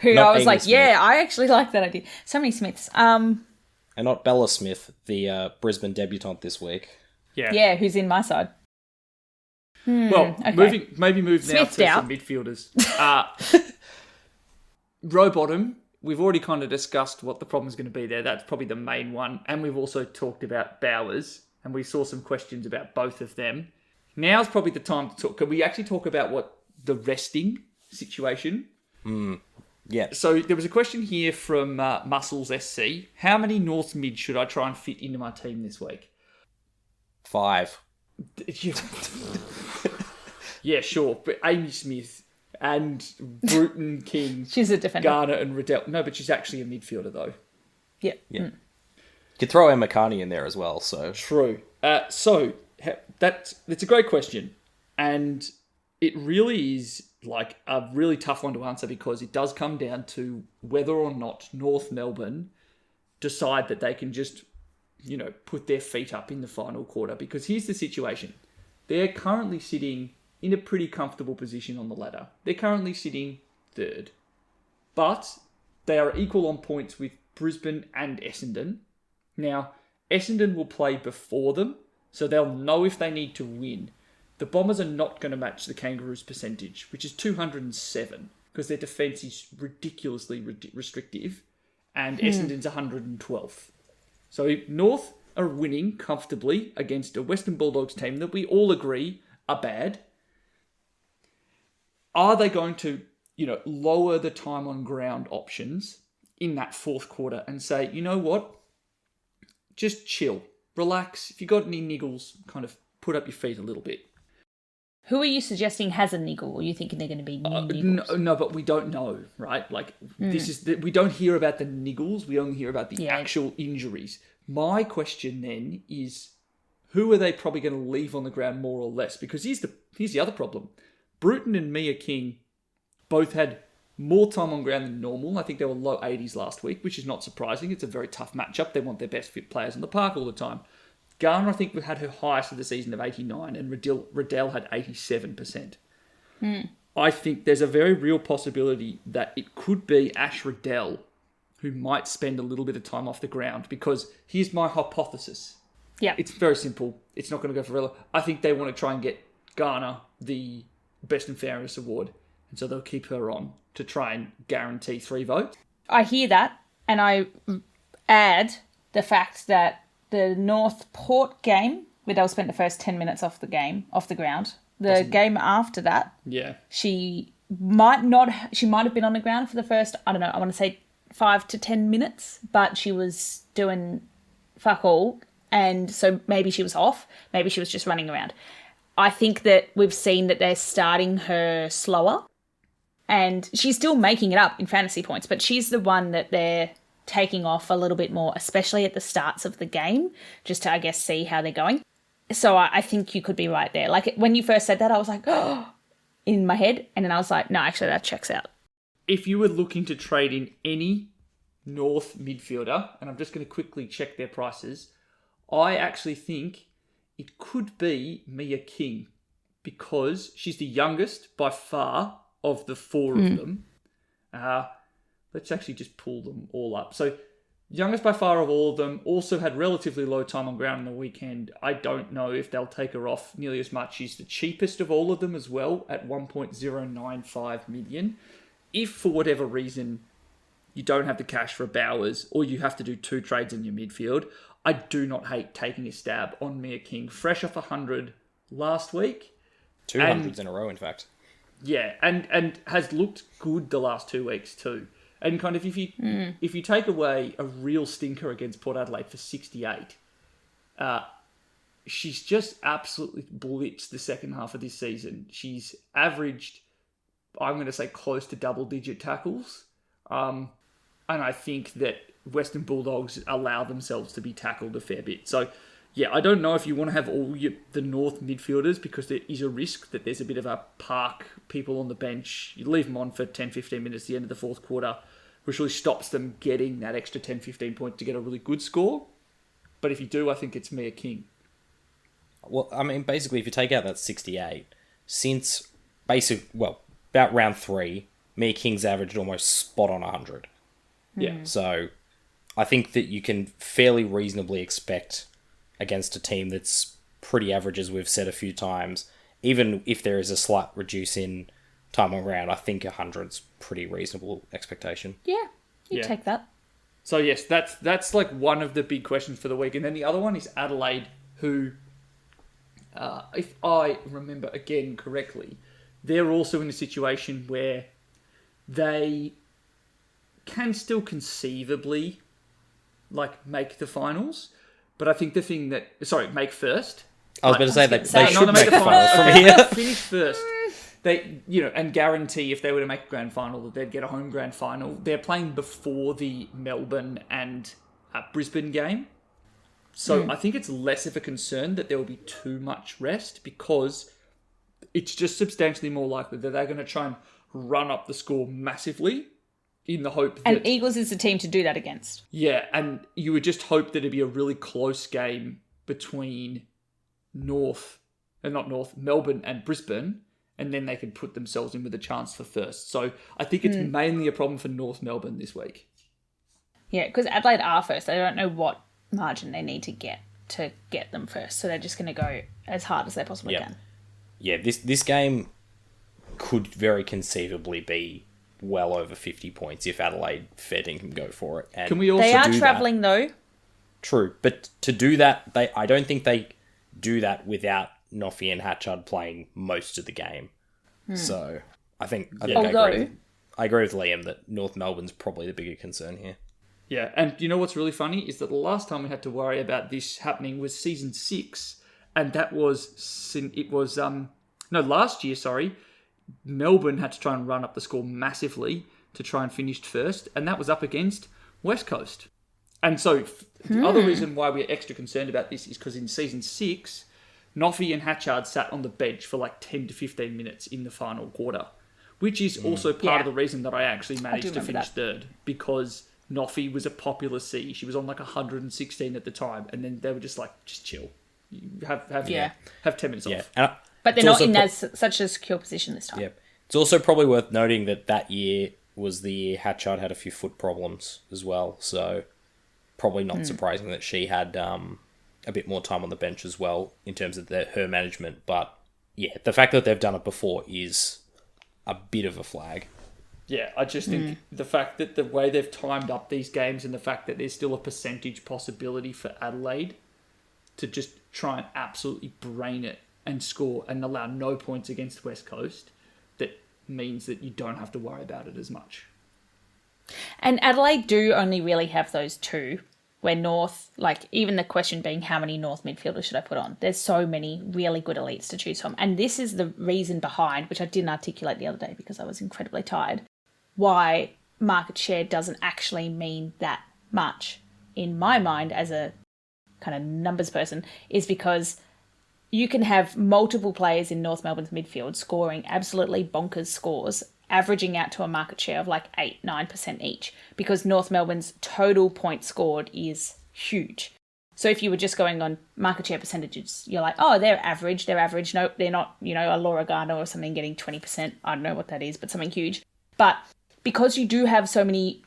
who Not I was Amy like, Smith. yeah, I actually like that idea. So many Smiths. And not Bella Smith, the Brisbane debutante this week. Yeah, who's in my side. Well, okay. move now Smithed to out. some midfielders. Row bottom, we've already kind of discussed what the problem is going to be there. That's probably the main one. And we've also talked about Bowers, and we saw some questions about both of them. Now's probably the time to talk. Can we actually talk about what the resting situation? Yeah. So there was a question here from Muscles SC. How many North mid should I try and fit into my team this week? 5. Yeah, sure. But Amy Smith and Bruton King, She's a defender. Garner and Riddell. No, but she's actually a midfielder though. Yeah. Yeah. Could throw Emma Carney in there as well, so... True. That's a great question. And it really is like a really tough one to answer because it does come down to whether or not North Melbourne decide that they can just, put their feet up in the final quarter. Because here's the situation. They're currently sitting in a pretty comfortable position on the ladder. They're currently sitting 3rd. But they are equal on points with Brisbane and Essendon. Now, Essendon will play before them, so they'll know if they need to win. The Bombers are not going to match the Kangaroos' percentage, which is 207, because their defence is ridiculously restrictive, and Essendon's 112th. So if North are winning comfortably against a Western Bulldogs team that we all agree are bad. Are they going to, lower the time on ground options in that 4th quarter and say, you know what? Just chill, relax. If you got any niggles, kind of put up your feet a little bit. Who are you suggesting has a niggle? Or are you thinking they're going to be niggles? No, but we don't know, right? Like, we don't hear about the niggles. We only hear about the actual injuries. My question then is, who are they probably going to leave on the ground more or less? Because here's the other problem. Bruton and Mia King both had more time on ground than normal. I think they were low 80s last week, which is not surprising. It's a very tough matchup. They want their best fit players on the park all the time. Garner, I think, had her highest of the season of 89, and Riddell had 87%. I think there's a very real possibility that it could be Ash Riddell who might spend a little bit of time off the ground, because here's my hypothesis. Yeah. It's very simple. It's not going to go for Rilla. I think they want to try and get Garner the Best and Fairness award, and so they'll keep her on to try and guarantee 3 votes. I hear that, and I add the fact that the North Port game, where they'll spend the first 10 minutes off the ground. The game after that, she might have been on the ground for the first, I don't know, I want to say 5 to 10 minutes, but she was doing fuck all, and so maybe she was off, maybe she was just running around. I think that we've seen that they're starting her slower, and she's still making it up in fantasy points, but she's the one that they're taking off a little bit more, especially at the starts of the game, just to, I guess, see how they're going. So I think you could be right there. Like, when you first said that, I was like, oh, in my head, and then I was like, no, actually, that checks out. If you were looking to trade in any North midfielder, and I'm just going to quickly check their prices, I actually think it could be Mia King, because she's the youngest by far of the 4 of them. Let's actually just pull them all up. So, youngest by far of all of them, also had relatively low time on ground on the weekend. I don't know if they'll take her off nearly as much. She's the cheapest of all of them as well, at 1.095 million. If, for whatever reason, you don't have the cash for a Bowers, or you have to do 2 trades in your midfield, I do not hate taking a stab on Mia King. Fresh off 100 last week. 200s in a row, in fact. Yeah, and has looked good the last 2 weeks too. And kind of, if you take away a real stinker against Port Adelaide for 68, she's just absolutely blitzed the second half of this season. She's averaged, I'm going to say, close to double-digit tackles. And I think that Western Bulldogs allow themselves to be tackled a fair bit. So, yeah, I don't know if you want to have all the North midfielders, because there is a risk that there's a bit of a park people on the bench. You leave them on for 10, 15 minutes at the end of the fourth quarter, which really stops them getting that extra 10, 15 points to get a really good score. But if you do, I think it's Mia King. Well, I mean, basically, if you take out that 68, since about round 3, Mia King's averaged almost spot on 100. Yeah. So I think that you can fairly reasonably expect against a team that's pretty average, as we've said a few times, even if there is a slight reduce in time on ground, I think 100's pretty reasonable expectation. Yeah, you take that. So yes, that's like one of the big questions for the week. And then the other one is Adelaide, who, if I remember again correctly, they're also in a situation where they can still conceivably make the finals. But I think the thing that... Sorry, make first. I was about to say they should make the finals from here. Finish first. They, and guarantee if they were to make a grand final that they'd get a home grand final. They're playing before the Melbourne and Brisbane game. So I think it's less of a concern that there will be too much rest, because it's just substantially more likely that they're going to try and run up the score massively in the hope that... And Eagles is the team to do that against. Yeah, and you would just hope that it'd be a really close game between Melbourne and Brisbane, and then they could put themselves in with a chance for first. So I think it's mainly a problem for North Melbourne this week. Yeah, because Adelaide are first. They don't know what margin they need to get them first. So they're just going to go as hard as they possibly can. Yeah, this game could very conceivably be well over 50 points if Adelaide fair dinkum can go for it. And can we also they are travelling though. True, but to do that, I don't think they do that without Noffy and Hatchard playing most of the game. So I think I agree with Liam that North Melbourne's probably the bigger concern here. Yeah, and you know what's really funny is that the last time we had to worry about this happening was season 6, and that was last year, sorry, Melbourne had to try and run up the score massively to try and finish first, and that was up against West Coast. And so the other reason why we're extra concerned about this is because in season 6, Noffy and Hatchard sat on the bench for like 10 to 15 minutes in the final quarter, which is also part of the reason that I actually managed to finish third, because Noffy was a popular C. She was on like 116 at the time, and then they were just like, just chill. You have 10 minutes off. But they're not in such a secure position this time. Yeah. It's also probably worth noting that year was the year Hatchard had a few foot problems as well, so probably not surprising that she had a bit more time on the bench as well in terms of her management. But yeah, the fact that they've done it before is a bit of a flag. Yeah, I just think the fact that the way they've timed up these games and the fact that there's still a percentage possibility for Adelaide to just try and absolutely brain it and score and allow no points against West Coast, that means that you don't have to worry about it as much. And Adelaide do only really have those two, where North, like, even the question being how many North midfielders should I put on? There's so many really good elites to choose from. And this is the reason behind, which I didn't articulate the other day because I was incredibly tired, why market share doesn't actually mean that much in my mind as a kind of numbers person, is because you can have multiple players in North Melbourne's midfield scoring absolutely bonkers scores, averaging out to a market share of like 8-9% each, because North Melbourne's total points scored is huge. So if you were just going on market share percentages, you're like, oh, they're average. No, they're not, a Laura Garner or something getting 20%. I don't know what that is, but something huge. But because you do have so many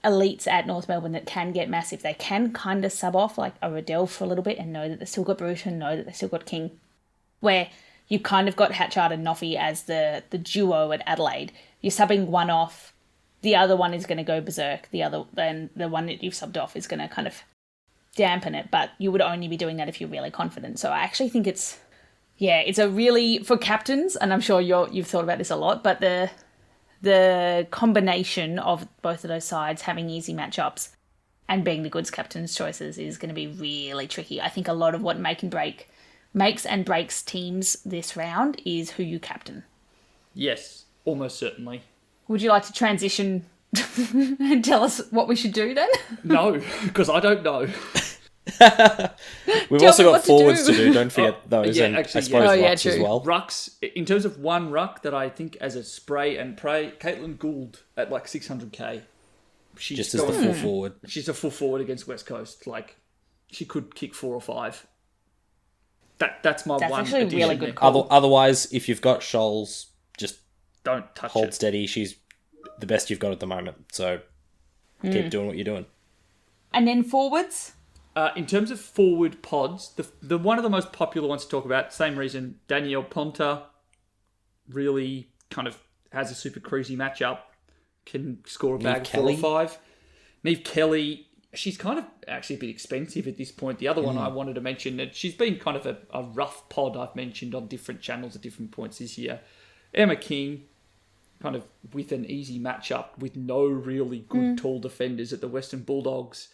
elites at North Melbourne that can get massive, they can kind of sub off like a Riddell for a little bit and know that they've still got Bruton, know that they've still got King, where you've kind of got Hatchard and Noffy as the duo at Adelaide. You're subbing one off, the other one is going to go berserk, then the one that you've subbed off is going to kind of dampen it, but you would only be doing that if you're really confident. So I actually think it's a really, for captains, and I'm sure you've thought about this a lot, but the combination of both of those sides having easy matchups and being the goods captain's choices is going to be really tricky. I think a lot of what makes and breaks teams this round is who you captain. Yes, almost certainly. Would you like to transition and tell us what we should do then? No, because I don't know. We've also got forwards to do. Don't forget those, and actually, I suppose rucks as well. Rucks, in terms of one ruck that I think as a spray and pray, Caitlin Gould at like 600k. She's just as the full forward. She's a full forward against West Coast. Like, she could kick 4 or 5. That's one actually addition. Really good call. Otherwise, if you've got Scholes, just don't touch hold it. steady. She's the best you've got at the moment. So keep doing what you're doing. And then forwards? In terms of forward pods, the one of the most popular ones to talk about, same reason, Danielle Ponta really kind of has a super cruisy matchup, can score a bag of 4 or 5. Neve Kelly, she's kind of actually a bit expensive at this point. The other one I wanted to mention, that she's been kind of a rough pod I've mentioned on different channels at different points this year. Emma King, kind of with an easy matchup with no really good tall defenders at the Western Bulldogs.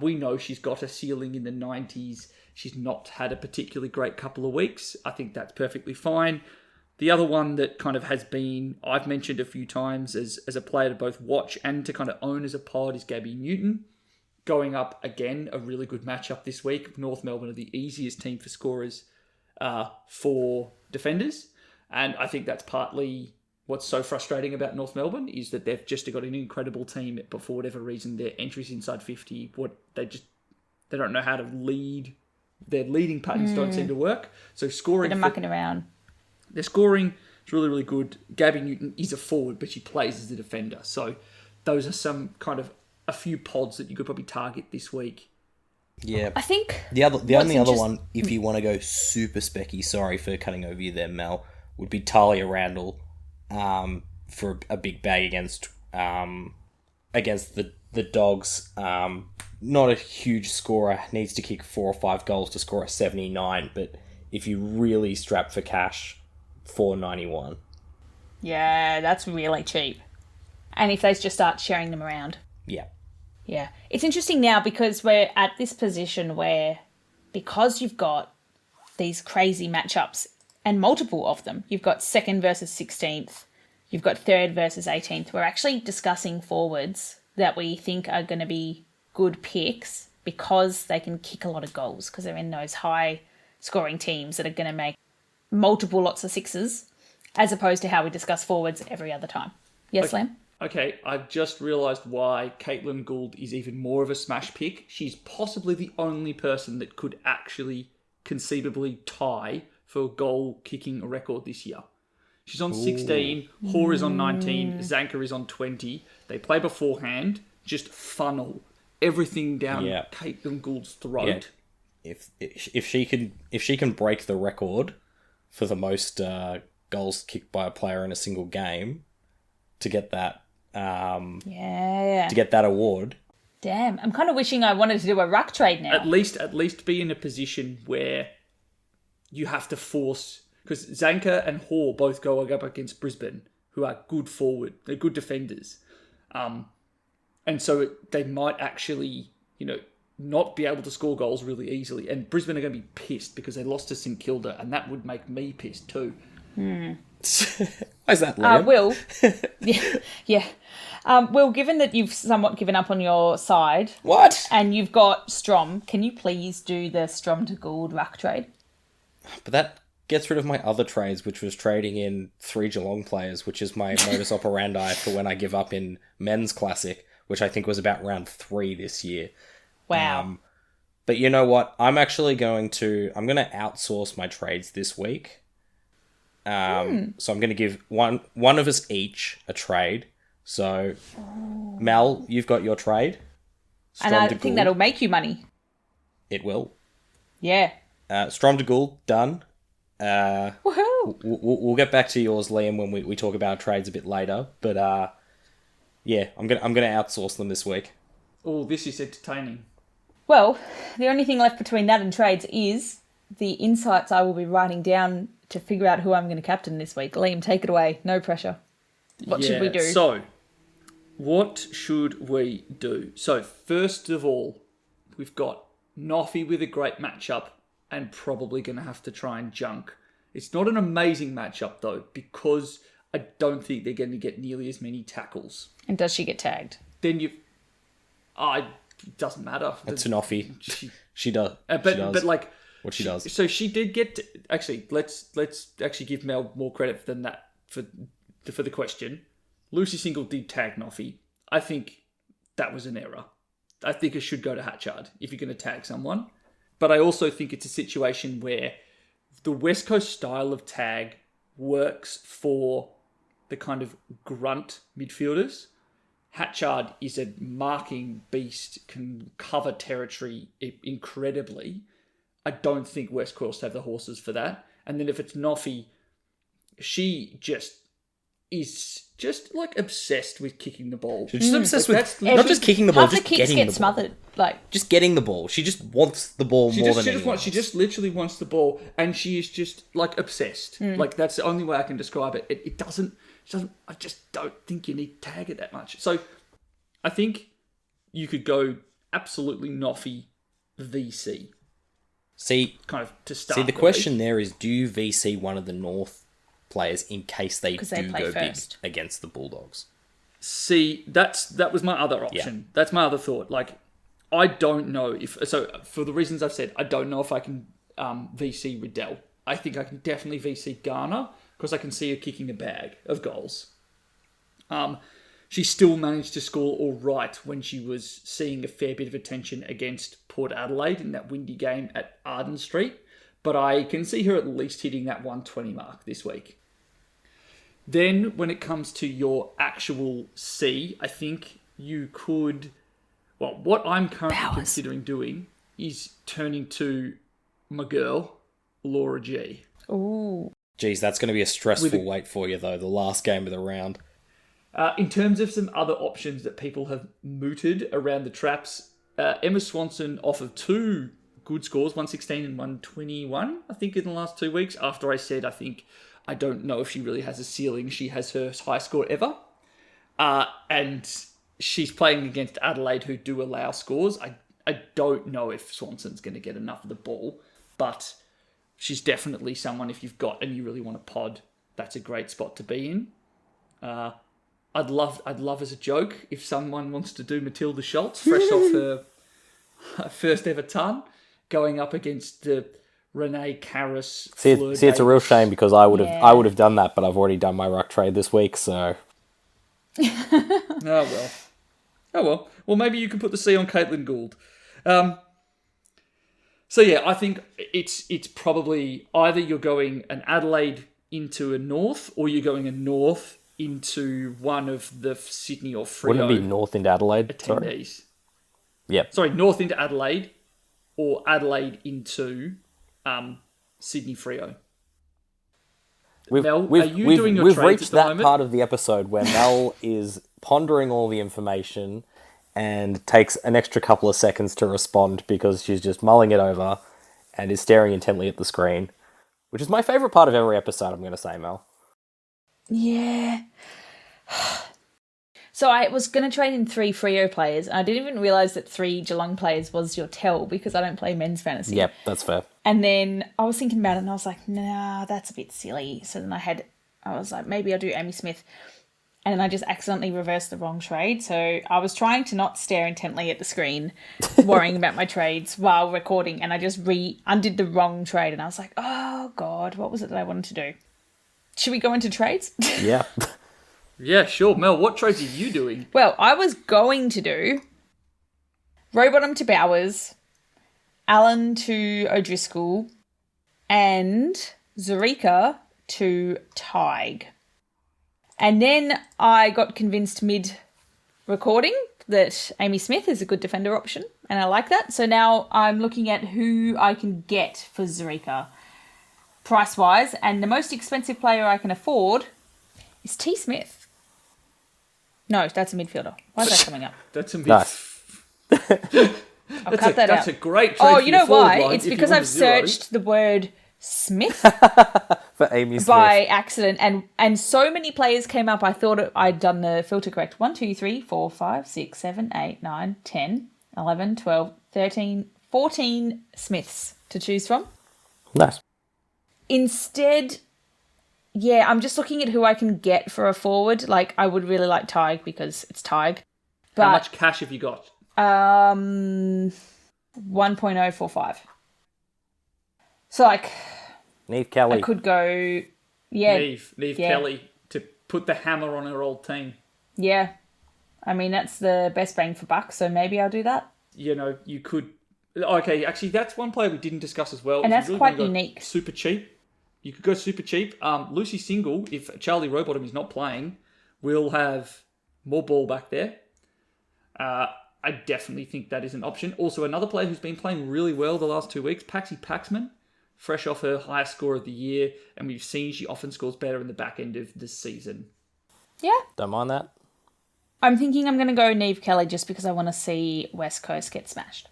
We know she's got a ceiling in the 90s. She's not had a particularly great couple of weeks. I think that's perfectly fine. The other one that kind of has been, I've mentioned a few times as a player to both watch and to kind of own as a pod, is Gabby Newton. Going up again, a really good matchup this week. North Melbourne are the easiest team for scorers for defenders. And I think that's partly what's so frustrating about North Melbourne, is that they've just got an incredible team, but for whatever reason, their entries inside 50, they don't know how to lead. Their leading patterns don't seem to work. So scoring... They're mucking around. Their scoring is really, really good. Gabby Newton is a forward, but she plays as a defender. So those are some kind of a few pods that you could probably target this week. Yeah. I think... The only other one, if you want to go super specky, sorry for cutting over you there, Mel, would be Talia Randall. For a big bag against the Dogs. Not a huge scorer, needs to kick 4 or 5 goals to score a 79, but if you really strap for cash, 491. Yeah, that's really cheap. And if they just start sharing them around. Yeah. Yeah. It's interesting now because we're at this position where, because you've got these crazy matchups and multiple of them. You've got 2nd versus 16th. You've got 3rd versus 18th. We're actually discussing forwards that we think are going to be good picks because they can kick a lot of goals because they're in those high scoring teams that are going to make multiple lots of sixes, as opposed to how we discuss forwards every other time. Yes, Lam? Okay, I've just realised why Caitlin Gould is even more of a smash pick. She's possibly the only person that could actually conceivably tie for a goal-kicking record this year. She's on 16, Hoare is on 19, Zanka is on 20. They play beforehand, just funnel everything down Caitlin Gould's throat. Yeah. If she can break the record for the most goals kicked by a player in a single game to get that to get that award. Damn, I'm kind of wishing I wanted to do a ruck trade now. At least be in a position where you have to force, because Zanka and Hoare both go up against Brisbane, who are good forward, they're good defenders, and so they might actually, not be able to score goals really easily. And Brisbane are going to be pissed because they lost to St Kilda, and that would make me pissed too. Why is that, Liam? Will, yeah. Will, given that you've somewhat given up on your side, What? and you've got Strom, can you please do the Strom to Gould ruck trade? But that gets rid of my other trades, which was trading in 3 Geelong players, which is my modus operandi for when I give up in men's classic, which I think was about round 3 this year. Wow. But you know what? I'm going to outsource my trades this week. So I'm going to give one of us each a trade. So, Mel, you've got your trade. And I think that'll make you money. It will. Yeah. Strom to Gould, done. Woohoo! We'll get back to yours, Liam, when we talk about trades a bit later. But I'm gonna outsource them this week. Oh, this is entertaining. Well, the only thing left between that and trades is the insights I will be writing down to figure out who I'm going to captain this week. Liam, take it away. No pressure. What should we do? So, what should we do? So, first of all, we've got Noffy with a great matchup and probably going to have to try and junk. It's not an amazing matchup, though, because I don't think they're going to get nearly as many tackles. And does she get tagged? Then it doesn't matter. It's Noffy. She does. But like what she does. So she did get. Actually, let's actually give Mel more credit than that for the question. Lucy Single did tag Noffy. I think that was an error. I think it should go to Hatchard if you're going to tag someone. But I also think it's a situation where the West Coast style of tag works for the kind of grunt midfielders. Hatchard is a marking beast, can cover territory incredibly. I don't think West Coast have the horses for that. And then if it's Noffy, she is just like obsessed with kicking the ball. She's just obsessed with not just kicking the ball, just getting the ball. Smothered, just getting the ball. She just wants the ball more than anyone else. She just literally wants the ball, and she is just like obsessed. Like that's the only way I can describe it. It doesn't. I just don't think you need to tag it that much. So I think you could go absolutely Noffy VC. See, kind of to start. See, the question there is: do you VC one of the North players in case they do go first. Big against the Bulldogs? See, that was my other option. Yeah. That's my other thought. Like, I don't know if so. For the reasons I've said, I don't know if I can VC Riddell. I think I can definitely VC Garner because I can see her kicking a bag of goals. She still managed to score all right when she was seeing a fair bit of attention against Port Adelaide in that windy game at Arden Street. But I can see her at least hitting that 120 mark this week. Then, when it comes to your actual C, I think you could... Well, what I'm currently considering doing is turning to my girl, Laura G. Ooh. Geez, that's going to be a stressful wait for you, though, the last game of the round. In terms of some other options that people have mooted around the traps, Emma Swanson offered 2 good scores, 116 and 121, I think, in the last 2 weeks. After I said, I don't know if she really has a ceiling. She has her high score ever. And she's playing against Adelaide, who do allow scores. I don't know if Swanson's going to get enough of the ball, but she's definitely someone, if you've got and you really want to pod, that's a great spot to be in. I'd love as a joke if someone wants to do Matilda Schultz, fresh off her first ever ton, going up against the Renee Karras. See, it's a real shame because I would have done that, but I've already done my ruck trade this week, so. Oh well. Well, maybe you can put the C on Caitlin Gould. So yeah, I think it's probably either you're going an Adelaide into a North, or you're going a North into one of the Sydney or Freo. Wouldn't it be North into Adelaide? Attendees. Sorry. Yep. Sorry, North into Adelaide, or Adelaide into Sydney Freo. Mel, are you doing your we've trades reached at the that moment? part of the episode where Mel is pondering all the information and takes an extra couple of seconds to respond because she's just mulling it over and is staring intently at the screen, which is my favourite part of every episode, I'm going to say, Mel. Yeah. So I was going to trade in 3 Freo players. And I didn't even realise that 3 Geelong players was your tell because I don't play men's fantasy. Yep, that's fair. And then I was thinking about it and I was like, nah, that's a bit silly. So then I was like, maybe I'll do Amy Smith. And then I just accidentally reversed the wrong trade. So I was trying to not stare intently at the screen, worrying about my trades while recording. And I just undid the wrong trade. And I was like, oh, God, what was it that I wanted to do? Should we go into trades? Yeah. Yeah, sure. Mel, what trades are you doing? Well, I was going to do Rowbottom to Bowers, Allen to O'Driscoll, and Zurika to Tig. And then I got convinced mid-recording that Amy Smith is a good defender option, and I like that. So now I'm looking at who I can get for Zurika price-wise, and the most expensive player I can afford is T. Smith. No, that's a midfielder. Why is that coming up? That's a mid. Nice. I'll cut that out. That's a great trade. Oh, for you your know forward why? line It's if you because want I've a zero. searched the word Smith For Amy Smith. by accident, and so many players came up. I thought I'd done the filter correct. 1, 2, 3, 4, 5, 6, 7, 8, 9, 10, 11, 12, 13, 14 Smiths to choose from. Nice. Instead, yeah, I'm just looking at who I can get for a forward. Like, I would really like Tig because it's Tig. But How much cash have you got? 1.045. So, like, Neve Kelly. I could go, yeah. Neve yeah. Kelly to put the hammer on her old team. Yeah. I mean, that's the best bang for buck, so maybe I'll do that. You know, you could... Okay, actually, that's one player we didn't discuss as well. And If that's you really quite wanna go unique. Super cheap. You could go super cheap. Lucy Single, if Charlie Rowbottom is not playing, will have more ball back there. I definitely think that is an option. Also, another player who's been playing really well the last 2 weeks, Paxi Paxman, fresh off her highest score of the year, and we've seen she often scores better in the back end of the season. Yeah. Don't mind that. I'm thinking I'm going to go Neve Kelly just because I want to see West Coast get smashed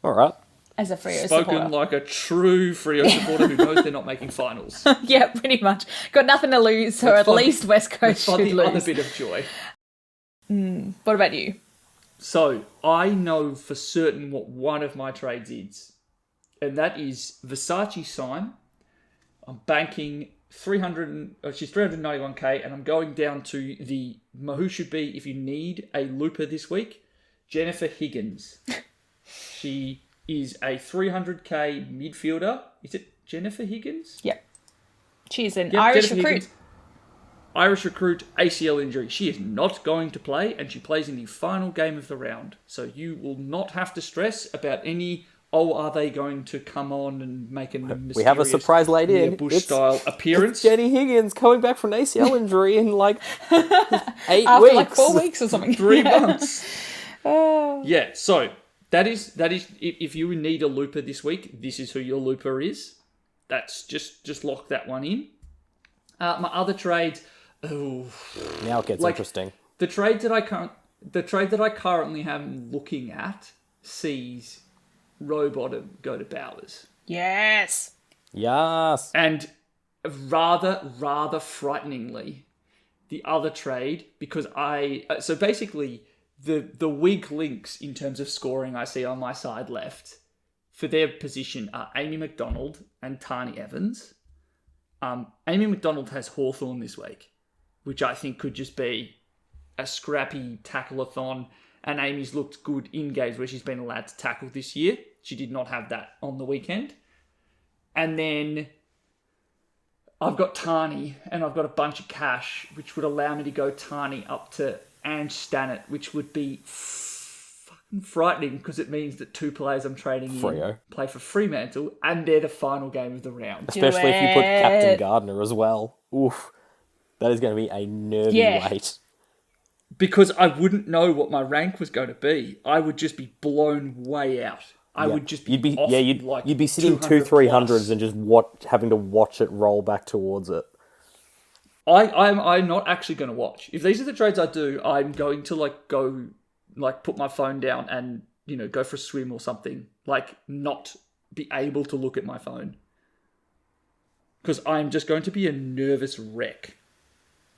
All right. as a Freo Spoken supporter. like a true Freo supporter who knows they're not making finals. Yeah, pretty much. Got nothing to lose, so Let's at find- least West Coast Let's find should the other lose. bit of joy. What about you? So, I know for certain what one of my trades is, and that is Versace sign. I'm banking 391k, and I'm going down to the who should be, if you need a looper this week, Jennifer Higgins. She is a 300k midfielder. Is it Jennifer Higgins? Yep. She's an Yep, Irish Jennifer recruit. Higgins. Irish recruit, ACL injury. She is not going to play, and she plays in the final game of the round. So you will not have to stress about any, are they going to come on and make a mysterious We have a surprise laid in. Mia Bush-style appearance? It's Jenny Higgins coming back from an ACL injury in like 8 After weeks. like 4 weeks or something. 3 months. Yeah, so that is if you need a looper this week, this is who your looper is. That's just lock that one in. My other trades... Oh, Now it gets interesting. the trade that I currently am looking at sees Rowbottom go to Bowers, Yes. Yes. and rather frighteningly, the other trade, because so basically the weak links in terms of scoring I see on my side left for their position are Amy McDonald and Tani Evans. Amy McDonald has Hawthorn this week, which I think could just be a scrappy tackle-a-thon. And Amy's looked good in games where she's been allowed to tackle this year. She did not have that on the weekend. And then I've got Tani, and I've got a bunch of cash, which would allow me to go Tani up to Ange Stannett, which would be fucking frightening because it means that 2 players I'm trading in play for Fremantle, and they're the final game of the round. Especially if you put Captain Gardner as well. Oof. That is going to be a nervy wait. Because I wouldn't know what my rank was going to be. I would just be blown way out. I would just be you'd be sitting 200-300s and just having to watch it roll back towards it. I'm not actually going to watch. If these are the trades I do, I'm going to go put my phone down and go for a swim or something. Not be able to look at my phone because I'm just going to be a nervous wreck.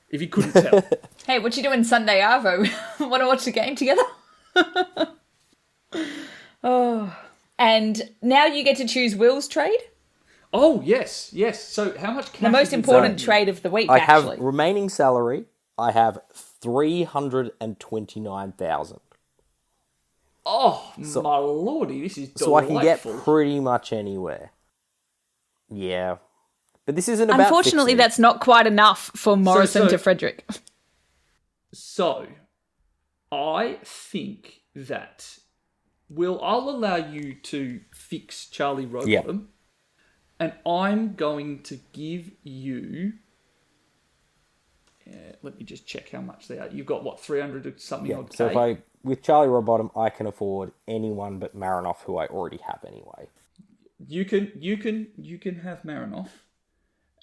If you couldn't tell. Hey, what you doing Sunday, Arvo? Want to watch the game together? Oh. And now you get to choose Will's trade? Oh, yes. So how much cash? The most important trade of the week, I actually. have remaining salary. I have 329,000. Oh, my lordy, this is delightful. So I can get pretty much anywhere. Yeah. But this isn't about Unfortunately, that's not quite enough for Morrison to Frederick. So, I think that I'll allow you to fix Charlie Rowbottom, and I'm going to give you. Let me just check how much they are. You've got 300 or something odd. So with Charlie Rowbottom, I can afford anyone but Marinoff, who I already have anyway. You can have Marinoff.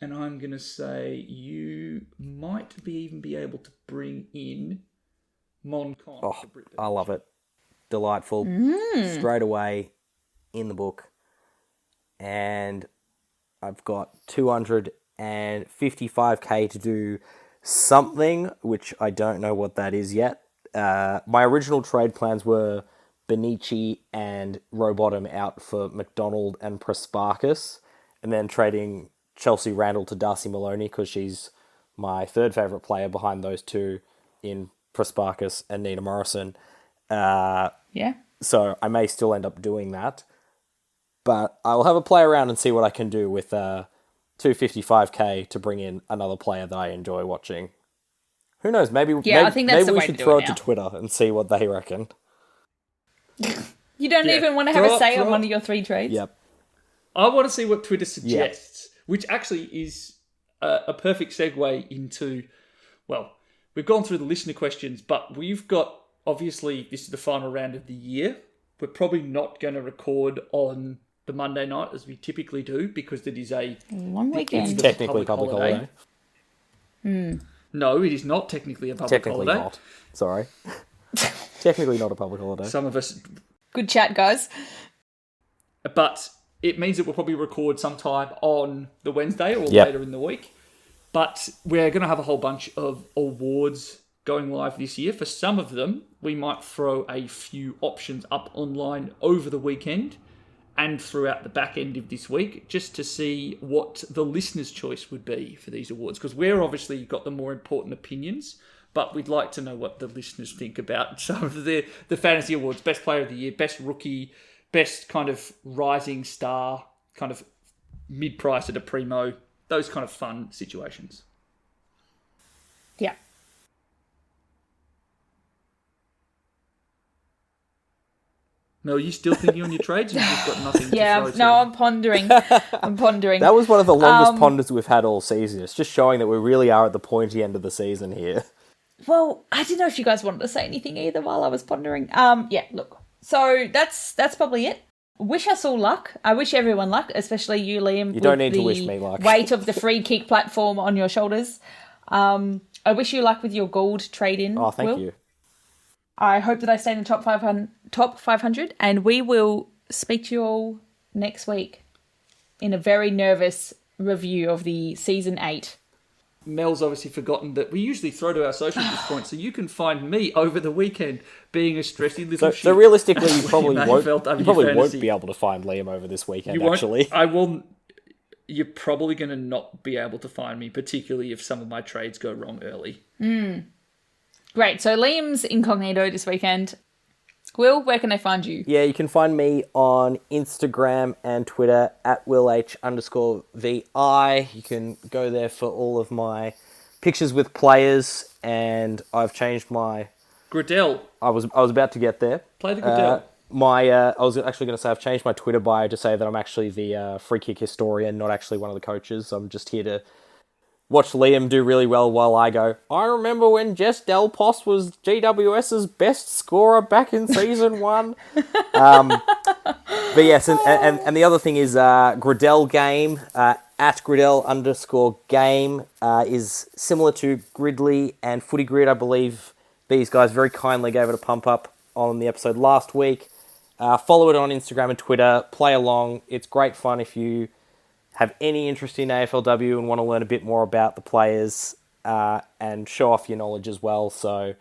And I'm going to say you might even be able to bring in Moncon. Oh, I love it. Delightful. Straight away in the book. And I've got 255k to do something, which I don't know what that is yet. My original trade plans were Benici and Rowbottom out for McDonald and Prasparkas, and then trading Chelsea Randall to Darcy Maloney because she's my third favourite player behind those two in Prasparkas and Nina Morrison. So I may still end up doing that. But I'll have a play around and see what I can do with 255k to bring in another player that I enjoy watching. Who knows? Maybe I think that's maybe we should throw it to Twitter and see what they reckon. You don't even want to have a say on one of your 3 trades? Yep. I want to see what Twitter suggests, which actually is a perfect segue into, we've gone through the listener questions, but we've got, obviously, this is the final round of the year. We're probably not going to record on the Monday night as we typically do because it is a long weekend. It's technically a public holiday. No, it is not technically a public holiday. Technically not. Sorry. Technically not a public holiday. Some of us... Good chat, guys. But it means that we'll probably record sometime on the Wednesday or later in the week. But we're going to have a whole bunch of awards going live this year. For some of them, we might throw a few options up online over the weekend and throughout the back end of this week, just to see what the listener's choice would be for these awards. Because we're obviously got the more important opinions, but we'd like to know what the listeners think about some of the fantasy awards. Best player of the year, best rookie, best kind of rising star, kind of mid-price at a primo, those kind of fun situations. Yeah. Mel, are you still thinking on your trades? Or you've got nothing to throw to? No, I'm pondering. That was one of the longest ponders we've had all season. It's just showing that we really are at the pointy end of the season here. Well, I didn't know if you guys wanted to say anything either while I was pondering. Look. So that's probably it. Wish us all luck. I wish everyone luck, especially you, Liam. You don't need to wish me luck. Weight of the free kick platform on your shoulders. I wish you luck with your gold trade-in. Oh, thank you. I hope that I stay in the top 500, and we will speak to you all next week in a very nervous review of the season 8. Mel's obviously forgotten that we usually throw to our socials at this point, so you can find me over the weekend being a stressy little shit. So realistically, you probably won't fantasy. be able to find Liam over this weekend, You won't, actually. I will. You're probably going to not be able to find me, particularly if some of my trades go wrong early. Great. So Liam's incognito this weekend. Will, where can they find you? Yeah, you can find me on Instagram and Twitter at WillH_VI. You can go there for all of my pictures with players, and I've changed my... Gradell. I was about to get there. Play the Gradell. I was actually going to say I've changed my Twitter bio to say that I'm actually the free kick historian, not actually one of the coaches. I'm just here to watch Liam do really well while I go, I remember when Jess Del Pos was GWS's best scorer back in season 1. But yes, and the other thing is Gradell Game, at Gradell_game, is similar to Gridley and Footy Grid. I believe these guys very kindly gave it a pump up on the episode last week. Follow it on Instagram and Twitter. Play along. It's great fun if you have any interest in AFLW and want to learn a bit more about the players and show off your knowledge as well. So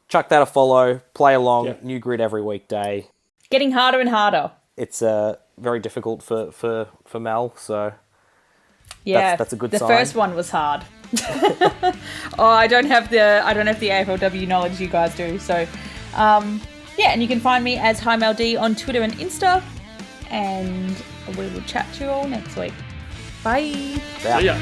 chuck that a follow, play along, New grid every weekday. Getting harder and harder. It's very difficult for Mel, so yeah, that's a good sign. The first one was hard. I don't have the AFLW knowledge you guys do. So and you can find me as HiMLD on Twitter and Insta. And we will chat to you all next week. Bye. Yeah. See ya.